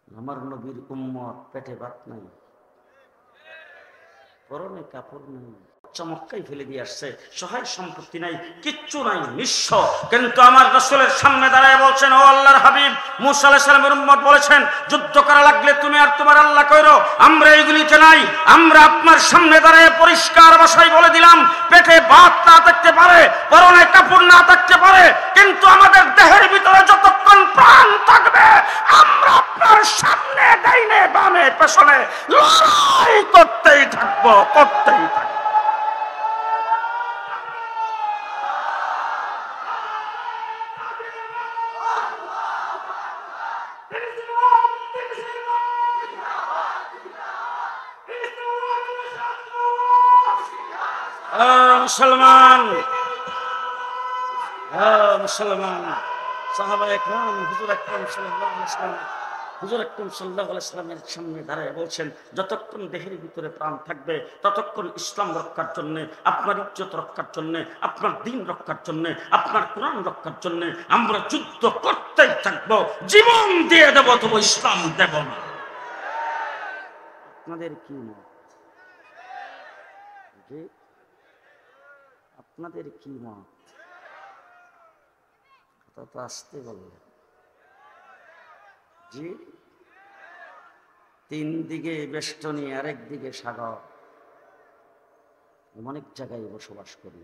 আমার নবীর উম্মত, পেটে ভাত নাই, পরনে কাপড় নাই, চমৎকাই ফেলে দিয়ে আসছে, সহায় সম্পত্তি নাই, কিচ্ছু নাই, নিঃস্ব। কিন্তু আমার রাসূলের সামনে দাঁড়ায় বলছেন, ও আল্লাহর হাবিব, মূসা আলাইহিস সালামের উম্মত বলেছেন, যুদ্ধ করা লাগলে তুমি আর তোমার আল্লাহ কইরো, আমরা এইগুলিতে নাই। আমরা আপনার সামনে দাঁড়ায় পরিষ্কার ভাষায় বলে দিলাম, পেটে ভাত না থাকতে পারে, পরনে কাপড় না থাকতে পারে, কিন্তু আমাদের দেহের ভিতরে যতক্ষণ প্রাণ থাকবে, আমরা আপনার সামনে, ডাইনে বামে পেছনে লড়াই করতেই থাকবো, করতেই থাকবো। মুসলমান, মুসলমান, সাহাবায়ে কেরাম হুজুর আকরাম সাল্লাল্লাহু আলাইহি ওয়াসাল্লাম, হুজুর আকরাম সাল্লাল্লাহু আলাইহি ওয়াসাল্লামের সামনে দাঁড়ায় বলছেন, যতক্ষণ দেহের ভিতরে প্রাণ থাকবে, ততক্ষণ ইসলাম রক্ষার জন্য, আপনার ইজ্জত রক্ষার জন্য, আপনার দ্বীন রক্ষার জন্য, আপনার কোরআন রক্ষার জন্য আমরা যুদ্ধ করতেই থাকবো, জীবন দিয়ে দেব, তবু ইসলাম দেব না। আপনাদের কি মত? আপনাদের কি মত? কথা তো আসতে বললেন। জি, 3 দিকে বেষ্টনী, আরেক দিকে সাগর, অনেক জায়গায় বসবাস করি।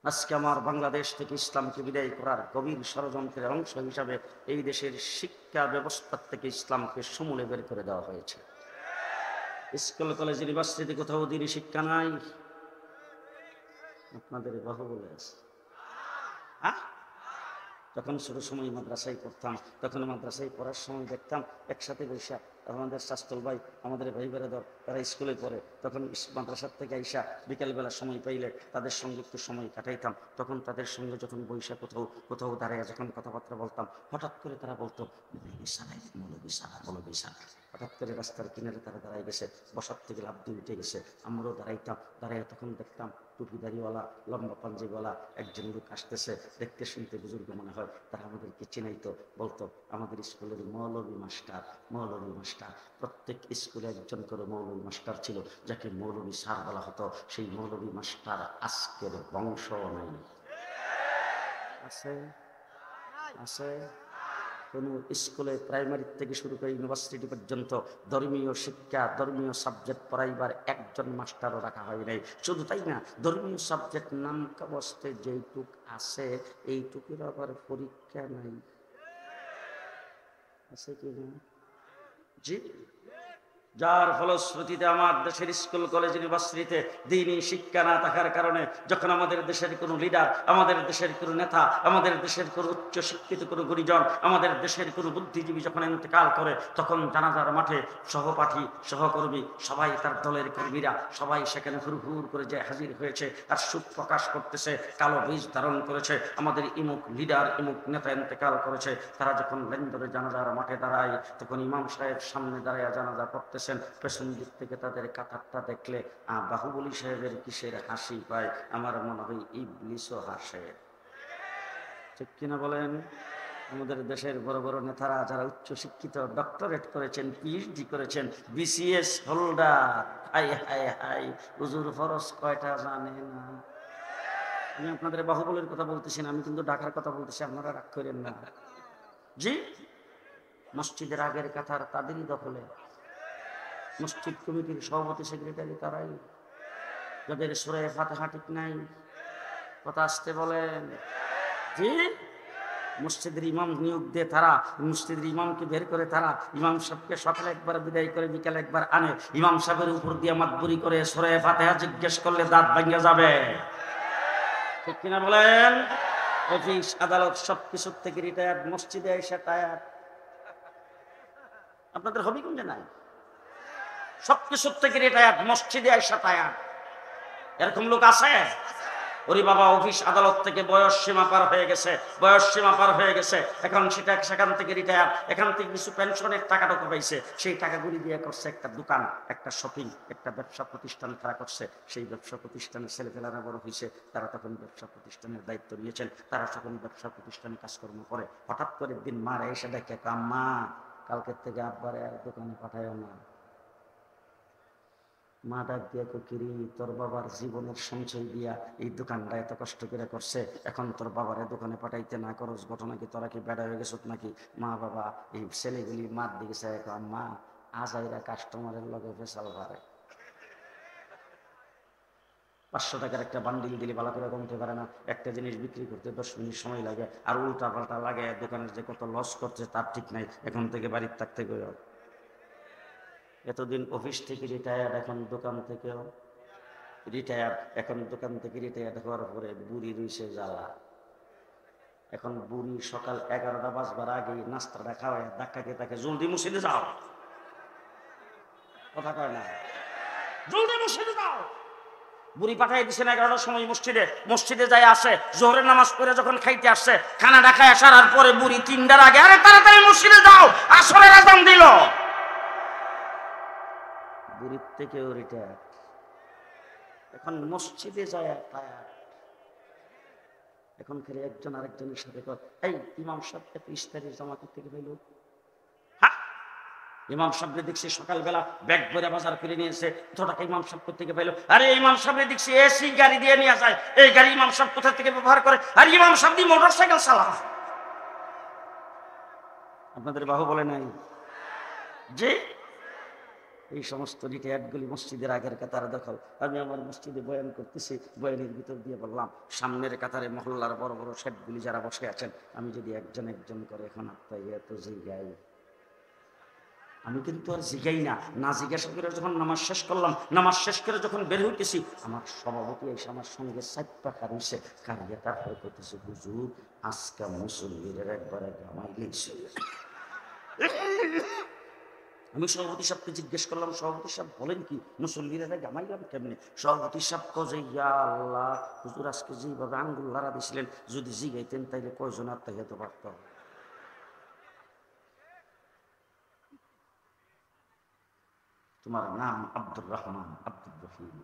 আজকে আমার বাংলাদেশ থেকে ইসলামকে বিদায় করার গভীর ষড়যন্ত্রের অংশ হিসাবে এই দেশের শিক্ষা ব্যবস্থা থেকে ইসলামকে সমূলে বের করে দেওয়া হয়েছে। স্কুল, কলেজ, ইউনিভার্সিটি কোথাও দিনই শিক্ষা নাই। আপনাদের বহু বলে আছে। যখন ছোট সময় মাদ্রাসায় পড়তাম, তখন মাদ্রাসায় পড়ার সময় দেখতাম একসাথে বসে আমাদের শাস্তল ভাই, আমাদের ভাই বেরাদর, তারা স্কুলে পড়ে, তখন মাদ্রাসার থেকে আইসা বিকেলবেলা সময় পাইলে তাদের সঙ্গে একটু সময় কাটাইতাম। তখন তাদের সঙ্গে যখন বৈশা কোথাও দাঁড়াইয়া যখন কথাবার্তা বলতাম, হঠাৎ করে তারা বলতো, মৌলবী সারা। হঠাৎ করে রাস্তার কিনারে তারা দাঁড়াই গেছে, বসার থেকে লাফ দিয়ে উঠে গেছে, আমরাও দাঁড়াইতাম। দাঁড়াইয়া তখন দেখতাম টুপিদারিওয়ালা, লম্বা পাঞ্জাবিওয়ালা একজন লোক আসতেছে, দেখতে শুনতে বুজুর্গ মনে হয়। তারা আমাদেরকে চিনাইতো, বলতো, আমাদের স্কুলের মৌলবী মাস্টার। প্রত্যেক স্কুলে একজন করে মৌলবী মাস্টার ছিল, যাকে মৌলবী স্যার বলা হতো। সেই মৌলবী মাস্টার আজকের বংশ নাই। আছে কোনো স্কুলে, প্রাইমারি থেকে শুরু করে ইউনিভার্সিটি পর্যন্ত ধর্মীয় শিক্ষা, ধর্মীয় সাবজেক্ট পড়াইবার একজন মাস্টারও রাখা হয় নাই। শুধু তাই না, ধর্মীয় সাবজেক্ট নাম কাবস্তে যেইটুক আছে, এইটুকুর আবার পরীক্ষা নাই। আছে কি না? জি, যার ফলশ্রুতিতে আমার দেশের স্কুল কলেজ ইউনিভার্সিটিতে দ্বীনি শিক্ষা না থাকার কারণে যখন আমাদের দেশের কোনো লিডার, আমাদের দেশের কোনো নেতা, আমাদের দেশের কোনো উচ্চ শিক্ষিত কোনো গুণীজন, আমাদের দেশের কোনো বুদ্ধিজীবী যখন ইন্তেকাল করে, তখন জানাজার মাঠে সহপাঠী সহকর্মী সবাই, তার দলের কর্মীরা সবাই সেখানে হুড় করে যে হাজির হয়েছে আর সুখ প্রকাশ করতেছে, কালো বীজ ধারণ করেছে, আমাদের ইমুক লিডার ইমুক নেতা ইন্তেকাল করেছে। তারা যখন লেন্দরে জানাজার মাঠে দাঁড়ায়, তখন ইমাম সাহেব সামনে দাঁড়ায় জানাজা করতেছে। পেছন দিক থেকে তাদের কাতারটা দেখলে বাহুবলী সাহেবের কিসের হাসি পায়, আমার মনে হয় ইবলিসও হাসে। ঠিক কিনা বলেন? আমাদের দেশের বড় বড় নেতারা যারা উচ্চ শিক্ষিত, ডক্টরেট করেছেন, পিএইচডি করেছেন, BCS holder, high high high, হুজুর ফরজ কয়টা জানে না। আমি আপনাদের বাহুবলীর কথা বলতেছি না, আমি কিন্তু ঢাকার কথা বলতেছি, আপনারা রাগ করেন না। জি, মসজিদের আগের কাতার তাদেরই দখলে, মসজিদ কমিটির সভাপতি সেক্রেটারি তারাই, যাদের সূরা ফাতিহা ঠিক নাই। কথা আসতে বলেন। জি, মসজিদের ইমাম নিয়োগ দিয়ে তারা, মসজিদের ইমামকে বের করে তারা, ইমাম সাহেবকে সকালে একবার বিদায় করে বিকালে একবার আনে, ইমাম সাহেবের উপর দিয়ে মাতবুরি করে সূরা ফাতিহা জিজ্ঞেস করলে দাঁত ভাঙা যাবে। ঠিক কিনা বলেন? অফিস আদালত সবকিছুর থেকে রিটায়ার্ড, মসজিদে এসে টায়ার্ড। আপনাদের হবিগঞ্জে নাই? সবকিছুর থেকে রিটায়ার্ড, মসজিদে এসে টায়ার্ড। এরকম লোক আছে? ওরে বাবা, অফিস আদালত থেকে বয়স সীমা পার হয়ে গেছে, বয়স সীমা পার হয়ে গেছে, এখন সেখান থেকে রিটায়ার, এখান থেকে কিছু পেনশনের টাকাটা পাইছে, সেই টাকাগুলি দিয়ে করছে একটা দোকান, একটা শপিং, একটা ব্যবসা প্রতিষ্ঠান তারা করছে। সেই ব্যবসা প্রতিষ্ঠানের ছেলেপেলারা বড় হয়েছে, তারা তখন ব্যবসা প্রতিষ্ঠানের দায়িত্ব নিয়েছেন, তারা তখন ব্যবসা প্রতিষ্ঠানে কাজকর্ম করে। হঠাৎ করে দিন মারা এসে দেখে, আম্মা কালকের থেকে আব্বারে আর দোকানে পাঠায় না। মা ডাক দিয়া কিরি, তোর বাবার জীবনের সঞ্চয় দিয়া এই দোকানটা এত কষ্ট করে করছে, এখন তোর বাবারে দোকানে পাঠাইতে না করস, ঘটনা কি তোরা কি বেড়া হয়ে গেছ নাকি? মা বাবা এই ছেলেগুলি মার দিকে চায়, মা আজাইরা কাস্টমারের লগে ফেসাল ভারে, 500 টাকার একটা বান্ডিল দিলে ভালো করে কমতে পারে না, একটা জিনিস বিক্রি করতে 10 মিনিট সময় লাগে, আর উল্টা পাল্টা লাগে, দোকানের যে কত লস করছে তার ঠিক নাই। এখন থেকে বাড়ির থাকতে গেল, এতদিন অফিস থেকে রিটায়ার্ড, এখন দোকান থেকেও রিটায়ার্ড, এখন দোকান থেকে রিটায়ার্ড হওয়ার পরে বুড়ি রইছে জ্বালা। এখন বুড়ি সকাল 11টা বাজবার আগে নাস্তাটা খাওয়ায় ধাক্কাকে তাকে, জলদি মসজিদে যাও। কথা কয় না, জলদি মসজিদে যাও। বুড়ি পাঠাই দিচ্ছেন 11টার সময় মসজিদে, মসজিদে যাই আসে, জোহরের নামাজ পড়ে যখন খাইতে আসছে, খানা ঢাকায় আসার পরে বুড়ি 3টার আগে, আরে তাড়াতাড়ি মসজিদে যাও, আসরের আযান দিল। বুড়ির থেকেও রিটায়ার্ড, এখন মসজিদে যায় টায়ার্ড। এখন খালি একজন আরেকজনের সাথে কর, এই ইমাম সাহেব এত ইস্তারির জামাত থেকে পেল। ইমাম সাহেবকে দেখছি সকালবেলা ব্যাগ ভরে বাজার করে নিয়েছে, কত টাকা ইমাম সাহেব থেকে পেল। আরে ইমাম সাহেবকে দেখছি এসি গাড়ি দিয়ে নিয়ে যায়, এই গাড়ি ইমাম সাহেব কোথা থেকে ব্যবহার করে? আর ইমাম সাহেব দিয়ে মোটরসাইকেল চালায়। আপনাদের বাহু বলে নাই যে এই সমস্ত রিটায়ার্ডগুলি মসজিদের আগের কাতার দখল। আমি আমার মসজিদে বয়ান করতেছি, বয়ানের ভিতর দিয়ে বললাম, সামনের কাতারে মহল্লার বড় বড় শেঠগুলি যারা বসে আছেন, আমি যদি একজন একজন করে এখন আপনার এত জিগাই, আমি কিন্তু আর জিগাই না, না জিজ্ঞাসা করে যখন নামাজ শেষ করলাম, নামাজ শেষ করে যখন বের হইতেছি, আমার সভাপতি এসে আমার সঙ্গে 4 পাখা রয়েছে, কারিয়ে তারপরে করতেছে, হুজুর আজকে মুসল্লিদের একবারে গামাই লেগেছে। আমি সভাপতি সাহেবকে জিজ্ঞেস করলাম, সভাপতি সাহেব বলেন কি, মুসল্লিরা গামাইলাম কেমনি? সভাপতি সাহেব কয়ে, ইয়া আল্লাহ, হুজুর আজকে যেভাবে আঙ্গুল লাড়া দিয়েছিলেন, যদি জিগাইতেন তাইলে কয়জন আর তাইতে পারত। তোমার নাম আব্দুর রহমান, আব্দুর রহিম,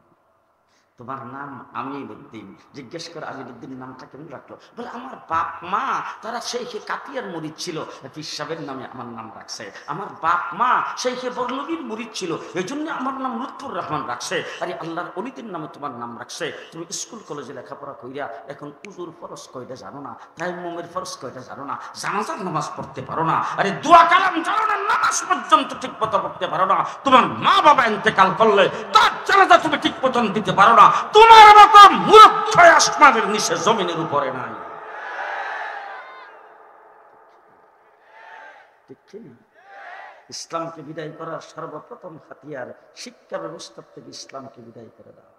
তোমার নাম আমিরউদ্দিন। জিজ্ঞেস করে আমিরউদ্দিন নামটা কেন রাখলো? বলে আমার বাপ মা তারা শেখে কাতিয়ার মুরিদ ছিল, পীর সাহেবের নামে আমার নাম রাখছে। আমার বাপ মা শেখে বরনবীর মুরিদ ছিল, এই জন্য আমার নাম লুৎফুর রহমান রাখছে। আরে আল্লাহর ওলিদের নামে তোমার নাম রাখছে। তুমি স্কুল কলেজে লেখাপড়া কইরা এখন উজুর ফরজ কয়টা জানো না, তায়াম্মুমের ফরজ কয়টা জানো না, জানাজার নামাজ পড়তে পারো না, আরে দোয়া কালাম জানো না, নামাজ পর্যন্ত ঠিক মতো পড়তে পারো না। তোমার মা বাবা ইন্তেকাল করলে তার জানাজা তুমি ঠিক মতো দিতে পারো না। তোমার মতো মূর্খ আসমানের নিচে জমিনের উপরে নাই। ঠিক ইসলামকে বিদায় করার সর্বপ্রথম হাতিয়ার শিক্ষা ব্যবস্থা থেকে ইসলামকে বিদায় করে দেওয়া।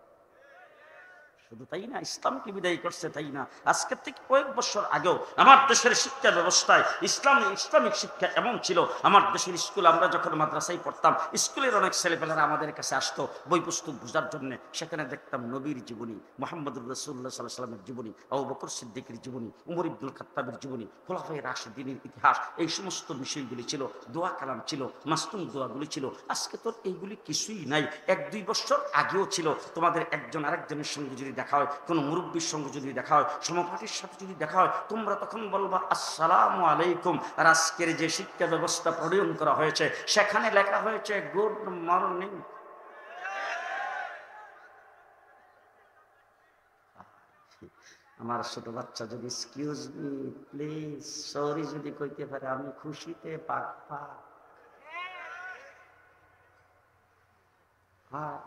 শুধু তাই না, ইসলামকে বিদায় করছে তাই না, আজকের থেকে কয়েক বছর আগেও আমার দেশের শিক্ষা ব্যবস্থায় ইসলামিক শিক্ষা এমন ছিল। আমার দেশের স্কুল, আমরা যখন মাদ্রাসায় পড়তাম, স্কুলের অনেক ছেলেপেলেরা আমাদের কাছে আসতো বই পুস্তক বোঝার জন্য। সেখানে দেখতাম নবীর জীবনী, মুহাম্মদুর রাসূলুল্লাহ সাল্লাল্লাহু আলাইহি ওয়াসাল্লামের জীবনী, আবু বকর সিদ্দিকের জীবনী, উমর ইবনুল খাত্তাবের জীবনী, খুলাফায়ে রাশিদিনের ইতিহাস, এই সমস্ত বিষয়গুলি ছিল। দোয়া কালাম ছিল, মাসনুন দোয়াগুলি ছিল। আজকে তো এইগুলি কিছুই নাই। 1-2 বছর আগেও ছিল। তোমাদের একজন আরেকজনের সঙ্গে যদি দেখা হয়, কোনো মুরব্বীর সঙ্গে যদি দেখা হয়, সমপাঠীর সাথে যদি দেখা হয়, তোমরা তখন বলবা আসসালামু আলাইকুম। আর আজকের যে শিক্ষা ব্যবস্থা প্রণয়ন করা হয়েছে, সেখানে লেখা হয়েছে গুড মর্নিং। আমার ছোট বাচ্চা যদি এক্সকিউজ মি প্লিজ সরি যদি কইতে পারে, আমি খুশিতে পাক পাক। হ্যাঁ,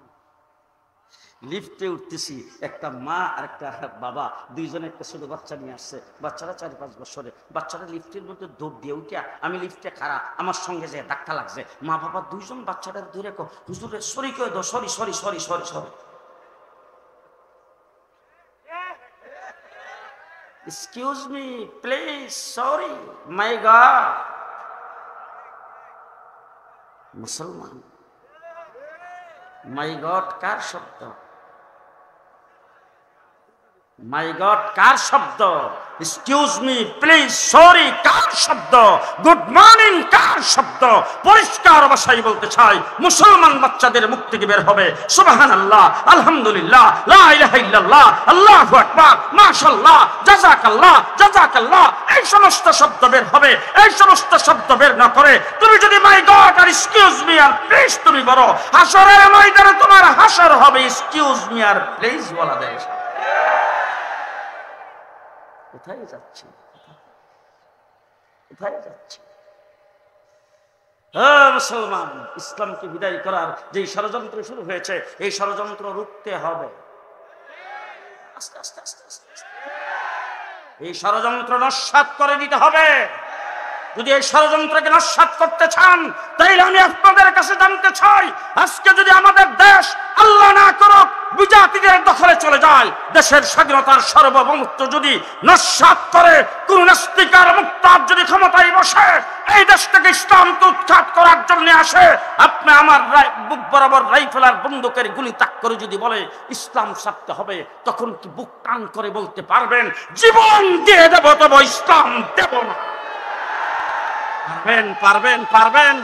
লিফটে উঠতেছি, একটা মা আর একটা বাবা, দুইজনে একটা ছোট বাচ্চা নিয়ে আসছে। বাচ্চারা 4-5 বছরে। বাচ্চারা লিফটের মধ্যে দৌড় দিয়ে উঠে, আমি লিফটে খারাপ, আমার সঙ্গে যে ধাক্কা লাগছে। মা বাবা দুইজন বাচ্চাটার ধরে হুজুরে সরি কয়ে দাও, sorry sorry sorry sorry sorry. Excuse me please sorry my god. মুসলমান, মাই গড কার শব্দ? মাই গড কার শব্দ? এক্সকিউজ মি প্লিজ সরি কার শব্দ? গুড মর্নিং কার শব্দ? পরিষ্কার ভাষায় বলতে চাই, মুসলমান বাচ্চাদের মুখ থেকে বের হবে সুবহানাল্লাহ, আলহামদুলিল্লাহ, লা ইলাহা ইল্লাল্লাহ, আল্লাহু আকবার, মাশাআল্লাহ, জাযাকাল্লাহ, জাযাকাল্লাহ। এই সমস্ত শব্দ বের হবে। এই সমস্ত শব্দ বের না করে তুমি যদি মাই গড আর এক্সকিউজ মি আর প্লিজ তুমি বলো, হাসরের ময়দানে তোমার হাসর হবে এক্সকিউজ মি আর প্লিজ বলা দেয়। কোথায় যাচ্ছে? কোথায় যাচ্ছে? মুসলমান, ইসলামকে বিদায় করার যে ষড়যন্ত্র শুরু হয়েছে, এই ষড়যন্ত্র রুখতে হবে। আস্তে আস্তে আস্তে আস্তে এই ষড়যন্ত্র নস্যাৎ করে দিতে হবে। যদি এই ষড়যন্ত্রকে নস্যাৎ করতে চান, তাইলে আমি আপনাদের কাছে জানতে চাই, আজকে যদি আমাদের দেশ আল্লাহ না করুক বিজাতিদের দখলে চলে যায়, দেশের স্বাধীনতার সার্বভৌমত্ব যদি নস্যাৎ করে কোন নাস্তিকার মুক্তার যদি ক্ষমতায় বসে, এই দেশ থেকে ইসলামকে উৎখাত করার জন্য আসে, আপনি আমার বুক বরাবর রাইফেল আর বন্দুকের গুলি তাক করে যদি বলে ইসলাম ছাড়তে হবে, তখন কি বুক টান করে বলতে পারবেন জীবন দিয়ে দেব তবে ইসলাম দেব না? পারবেন পারবেন পারবেন?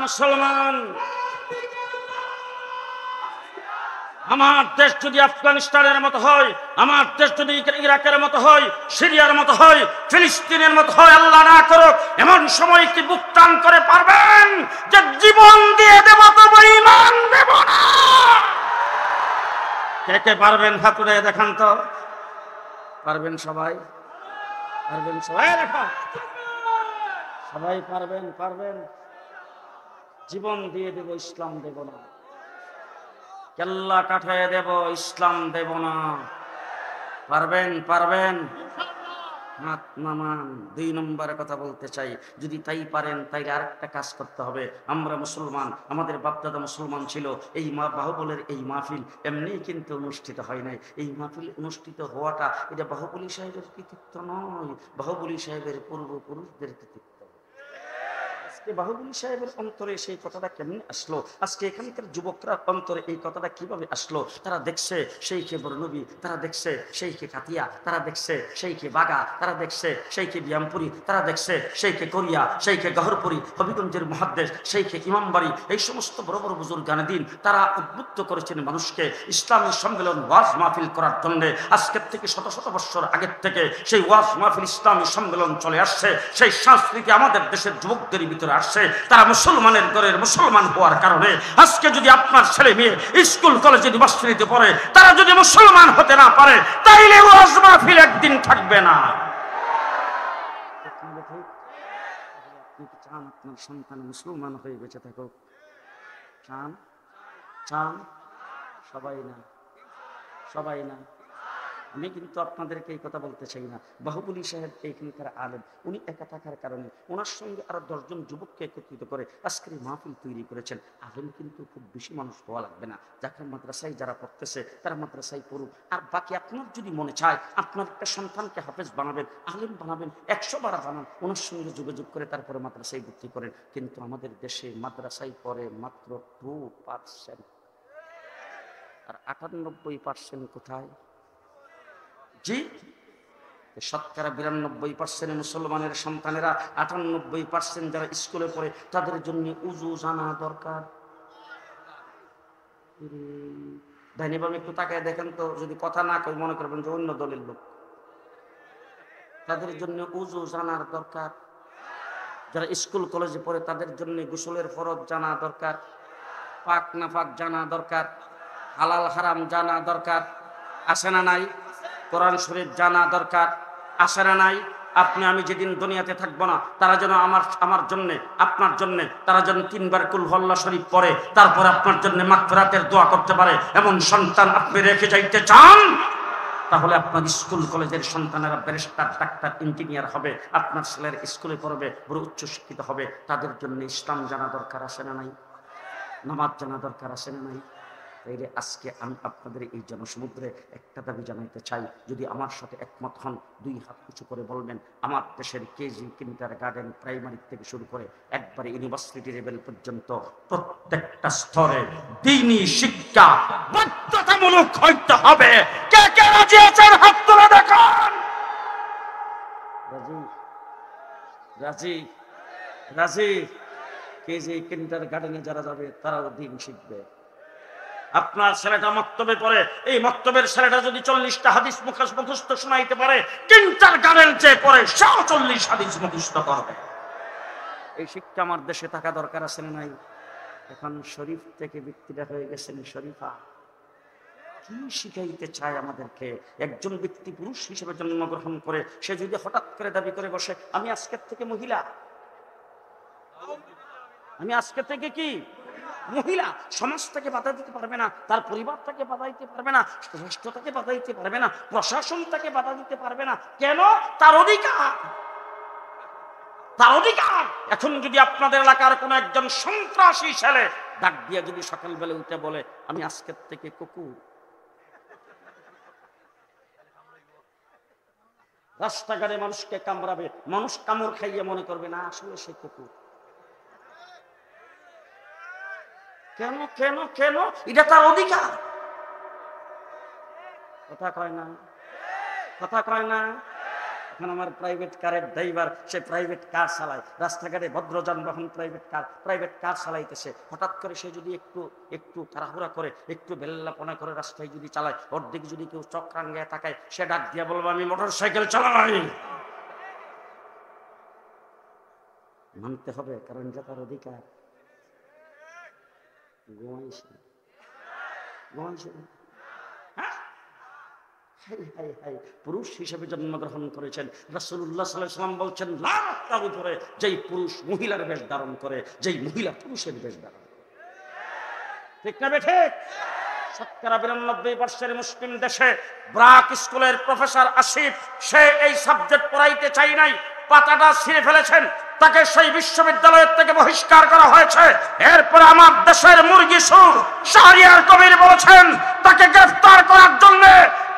মুসলমান, আমার দেশ যদি আফগানিস্তানের মতো হয়, আমার দেশ যদি ইরাকের মতো হয়, সিরিয়ার মতো হয়, ফিলিস্তিনের মতো হয়, আল্লাহ না করুক, এমন সময় কি বুক টান করে পারবেন যে জীবন দিয়ে দেব তবে ঈমান দেব না? কে কে পারবেন? হাত উঠে দেখান তো। পারবেন সবাই? পারবেন সবাই? দেখা সবাই পারবেন? পারবেন? জীবন দিয়ে দেব, ইসলাম দেব না। কেল্লা কাটায় দেব, ইসলাম দেব না। পারবেন? পারবেন? হাত নামান। 2 নম্বরের কথা বলতে চাই, যদি তাই পারেন তাইলে আরেকটা কাজ করতে হবে। আমরা মুসলমান, আমাদের বাপদাদা মুসলমান ছিল। এই বাহুবলের এই মাহফিল এমনি কিন্তু অনুষ্ঠিত হয় নাই। এই মাহফিল অনুষ্ঠিত হওয়াটা এটা বাহুবলী সাহেবের কৃতিত্ব নয়, বাহুবলী সাহেবের পূর্বপুরুষদের কৃতিত্ব। বাহুবলী সাহেবের অন্তরে সেই কথাটা কেমন আসলো? আজকে এখানকার যুবকরা অন্তরে এই কথাটা কিভাবে আসলো? তারা দেখছে সেইখে বরনবী, তারা দেখছে সেইখে কাতিয়া, তারা দেখছে সেইখে বাগা, তারা দেখছে সেইখে বিয়ামপুরি, তারা দেখছে সেইখে কোরিয়া, সেইখে গহরপুরি, হবিগঞ্জের মুহাদ্দিস, সেইখে ইমামবাড়ি, এই সমস্ত বড় বড় বুজুর্গানে দিন তারা উদ্বুদ্ধ করেছেন মানুষকে ইসলামী সম্মেলন ওয়াজ মাহফিল করার জন্য। আজকের থেকে শত শত বছর আগের থেকে সেই ওয়াজ মাহফিল ইসলামী সম্মেলন চলে আসছে। সেই সংস্কৃতি আমাদের দেশের যুবকদের ভিতরে আসছে। তারা মুসলমানের ঘরের মুসলমান হওয়ার কারণে আজকে যদি আপনার ছেলে মেয়ে স্কুল কলেজে ইউনিভার্সিটিতে পড়ে, তারা যদি মুসলমান হতে না পারে, তাইলে ওয়াজ মাহফিল একদিন থাকবে না। চান আপনার সন্তান মুসলমান হয়ে বেঁচে থাকুক? চান? চান? সবাই না, সবাই না। আমি কিন্তু আপনাদেরকে এই কথা বলতে চাই না। বাহুবলী সাহেব এইখানকার আলেম, উনি একা থাকার কারণে ওনার সঙ্গে আরো 10 জন যুবককে একত্রিত করে আজকের এই মাহফিল তৈরি করেছেন। আলেম কিন্তু খুব বেশি মানুষ হওয়া লাগবে না, যাকে মাদ্রাসায় যারা পড়তেছে তারা মাদ্রাসায় পড়ুক। আর বাকি আপনার যদি মনে চায় আপনার একটা সন্তানকে হাফেজ বানাবেন, আলেম বানাবেন, 100 বার বানান, ওনার সঙ্গে যোগাযোগ করে তারপরে মাদ্রাসায় ভর্তি করেন। কিন্তু আমাদের দেশে মাদ্রাসায় পড়ে মাত্র 2%, আর 98% কোথায়? জি, শতকরা 92% মুসলমানের সন্তানেরা, 98% যারা স্কুলে পড়ে তাদের জন্য উজু জানা দরকার। ডাইনিবাম একটু তাকায় দেখেন তো, যদি কথা না কই মনে করবেন যে অন্য দলের লোক। তাদের জন্য উজু জানার দরকার। যারা স্কুল কলেজে পড়ে তাদের জন্য গোসলের ফরজ জানা দরকার, পাক না পাক জানা দরকার, হালাল হারাম জানা দরকার। আছে না নাই? কোরআন শরীফ জানা দরকার। আছে না নাই? আপনি আমি যেদিন দুনিয়াতে থাকবো না, তারা যেন আমার জন্য, আপনার জন্য, তারা যেন 3 বার কুল হুয়াল্লাহ শরীফ পড়ে তারপরে আপনার জন্য মাগফিরাতের দোয়া করতে পারে এমন সন্তান আপনি রেখে যাইতে চান? তাহলে আপনার স্কুল কলেজের সন্তানেরা ব্যারিস্টার, ডাক্তার, ইঞ্জিনিয়ার হবে, আপনার ছেলের স্কুলে পড়বে, বড় উচ্চ শিক্ষিত হবে। তাদের জন্য ইসলাম জানা দরকার। আছে না নাই? নামাজ জানা দরকার। আছে না নাই? তাইলে আজকে আমি আপনাদের এই জনসমুদ্রে একটা দাবি জানাইতে চাই, যদি আমার সাথে একমত হন 2 হাত উঁচু করে বলবেন, আমার দেশের কেজি, কিন্ডারগার্টেন, প্রাইমারি থেকে শুরু করে একবারে ইউনিভার্সিটি লেভেল পর্যন্ত প্রত্যেকটা স্তরে দ্বীনি শিক্ষা বাধ্যতামূলক হইতে হবে। কে কে রাজি আছেন হাত তুলে দেখান। রাজি? রাজি? রাজি? কেজি, কিন্ডারগার্টেনে যারা যাবে তারাও দ্বীন শিখবে। আপনার ছেলেটা মক্তবে পড়ে, এই মক্তবের ছেলেটা যদি 40টা হাদিস মুখস্থ শোনাইতে পারে, কিন্ডারগার্টেন যে পড়ে 140 হাদিস মুখস্থ করবে। এই শিক্ষা আমার দেশে থাকা দরকার। আছে না নাই? এখন শরীফ থেকে ব্যক্তিটা হয়ে গেছেন শরীফা। কি শিখাইতে চায় আমাদেরকে? একজন ব্যক্তি পুরুষ হিসেবে জন্মগ্রহণ করে সে যদি হঠাৎ করে দাবি করে বসে, আমি আজকের থেকে মহিলা, আমি আজকে থেকে কি মহিলা, সমাজ থেকে বাধা দিতে পারবে না, তার পরিবার তাকে বাধা দিতে পারবে না, রাষ্ট্র তাকে বাধা দিতে পারবে না, প্রশাসন তাকে বাধা দিতে পারবে না। কেন? তার অধিকার, তার অধিকার। এখন যদি আপনাদের এলাকার কোন একজন সন্ত্রাসী ছেলে ডাক দিয়ে যদি সকালবেলা উঠে বলে, আমি আজকের থেকে কুকুর, রাস্তাঘাটে মানুষকে কামড়াবে, মানুষ কামড় খাইয়ে মনে করবে না আসলে সে কুকুর। কেন? কেন? কেন? এটা তার অধিকার। কথা কয় না, কথা কয় না। এখন আমার প্রাইভেট কারের ড্রাইভার, সে প্রাইভেট কার চালায়, রাস্তাঘাটে ভদ্র যানবাহন প্রাইভেট কার চালাইতেছে, হঠাৎ করে সে যদি একটু তাড়াহুড়া করে, একটু বেল্লাপনা করে রাস্তায় যদি চালায়, ওর দিকে যদি কেউ চক্রাঙ্গায় তাকায়, সে ডাক দিয়া বলবো, আমি মোটর সাইকেল চালাই। মানতে হবে, কারণ এটা তার অধিকার। পুরুষ হিসেবে জন্মগ্রহণ করেছেন। রাসূলুল্লাহ সাল্লাল্লাহু আলাইহি ওয়াসাল্লাম বলছেন, লানতার উপরে যেই পুরুষ মহিলার বেশ ধারণ করে, যেই মহিলা পুরুষের বেশ ধারণ করে। ঠিক না বেঠে? শতকরা 92% মুসলিম দেশে ব্রাক স্কুলের প্রফেসর আসিফ, সে এই সাবজেক্ট পড়াইতে চাই নাই, পাতাটা ছিঁড়ে ফেলেছেন, তাকে সেই বিশ্ববিদ্যালয় থেকে বহিষ্কার করা হয়েছে। এরপরে আমার দেশের মুরগি সুর শাহরিয়ার কবির বলেছেন, তাকে গ্রেফতার করার জন্য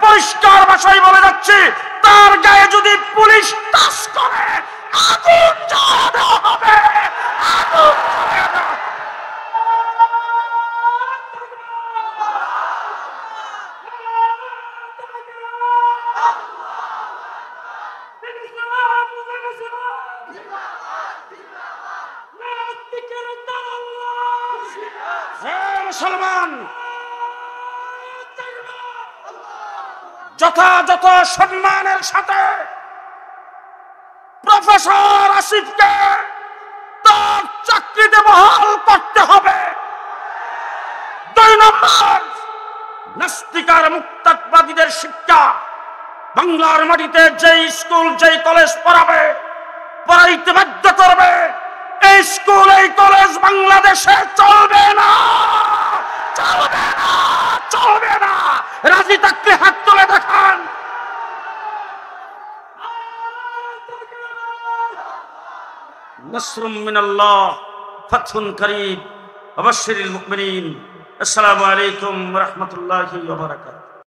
পরিষ্কার ভাষায় বলে যাচ্ছি, তার গায়ে যদি পুলিশ টাচ করে আগুন জ্বালা দেওয়া হবে। আগুন জ্বালা দেওয়া হবে। মুসলমান যথাযথ সম্মানের সাথে প্রফেসর আসিফকে তার চাকরিতে বহাল করতে হবে। 2 নম্বর, নাস্তিকার মুক্তাবাদীদের শিক্ষা বাংলার মাটিতে যেই স্কুল যেই কলেজ পড়াবে, পড়াইতে বাধ্য করবে, এই স্কুল এই কলেজ বাংলাদেশে চলবে না, চলবে না, চলবে না। রাজি থাকলে হাত তুলে দেখান। নাসরুম মিনাল্লাহ ফাতহুন করিব ওয়া বাশশিরিল মুমিনিন। আসসালামু আলাইকুম ওয়া রাহমাতুল্লাহি ওয়া বারাকাতুহু।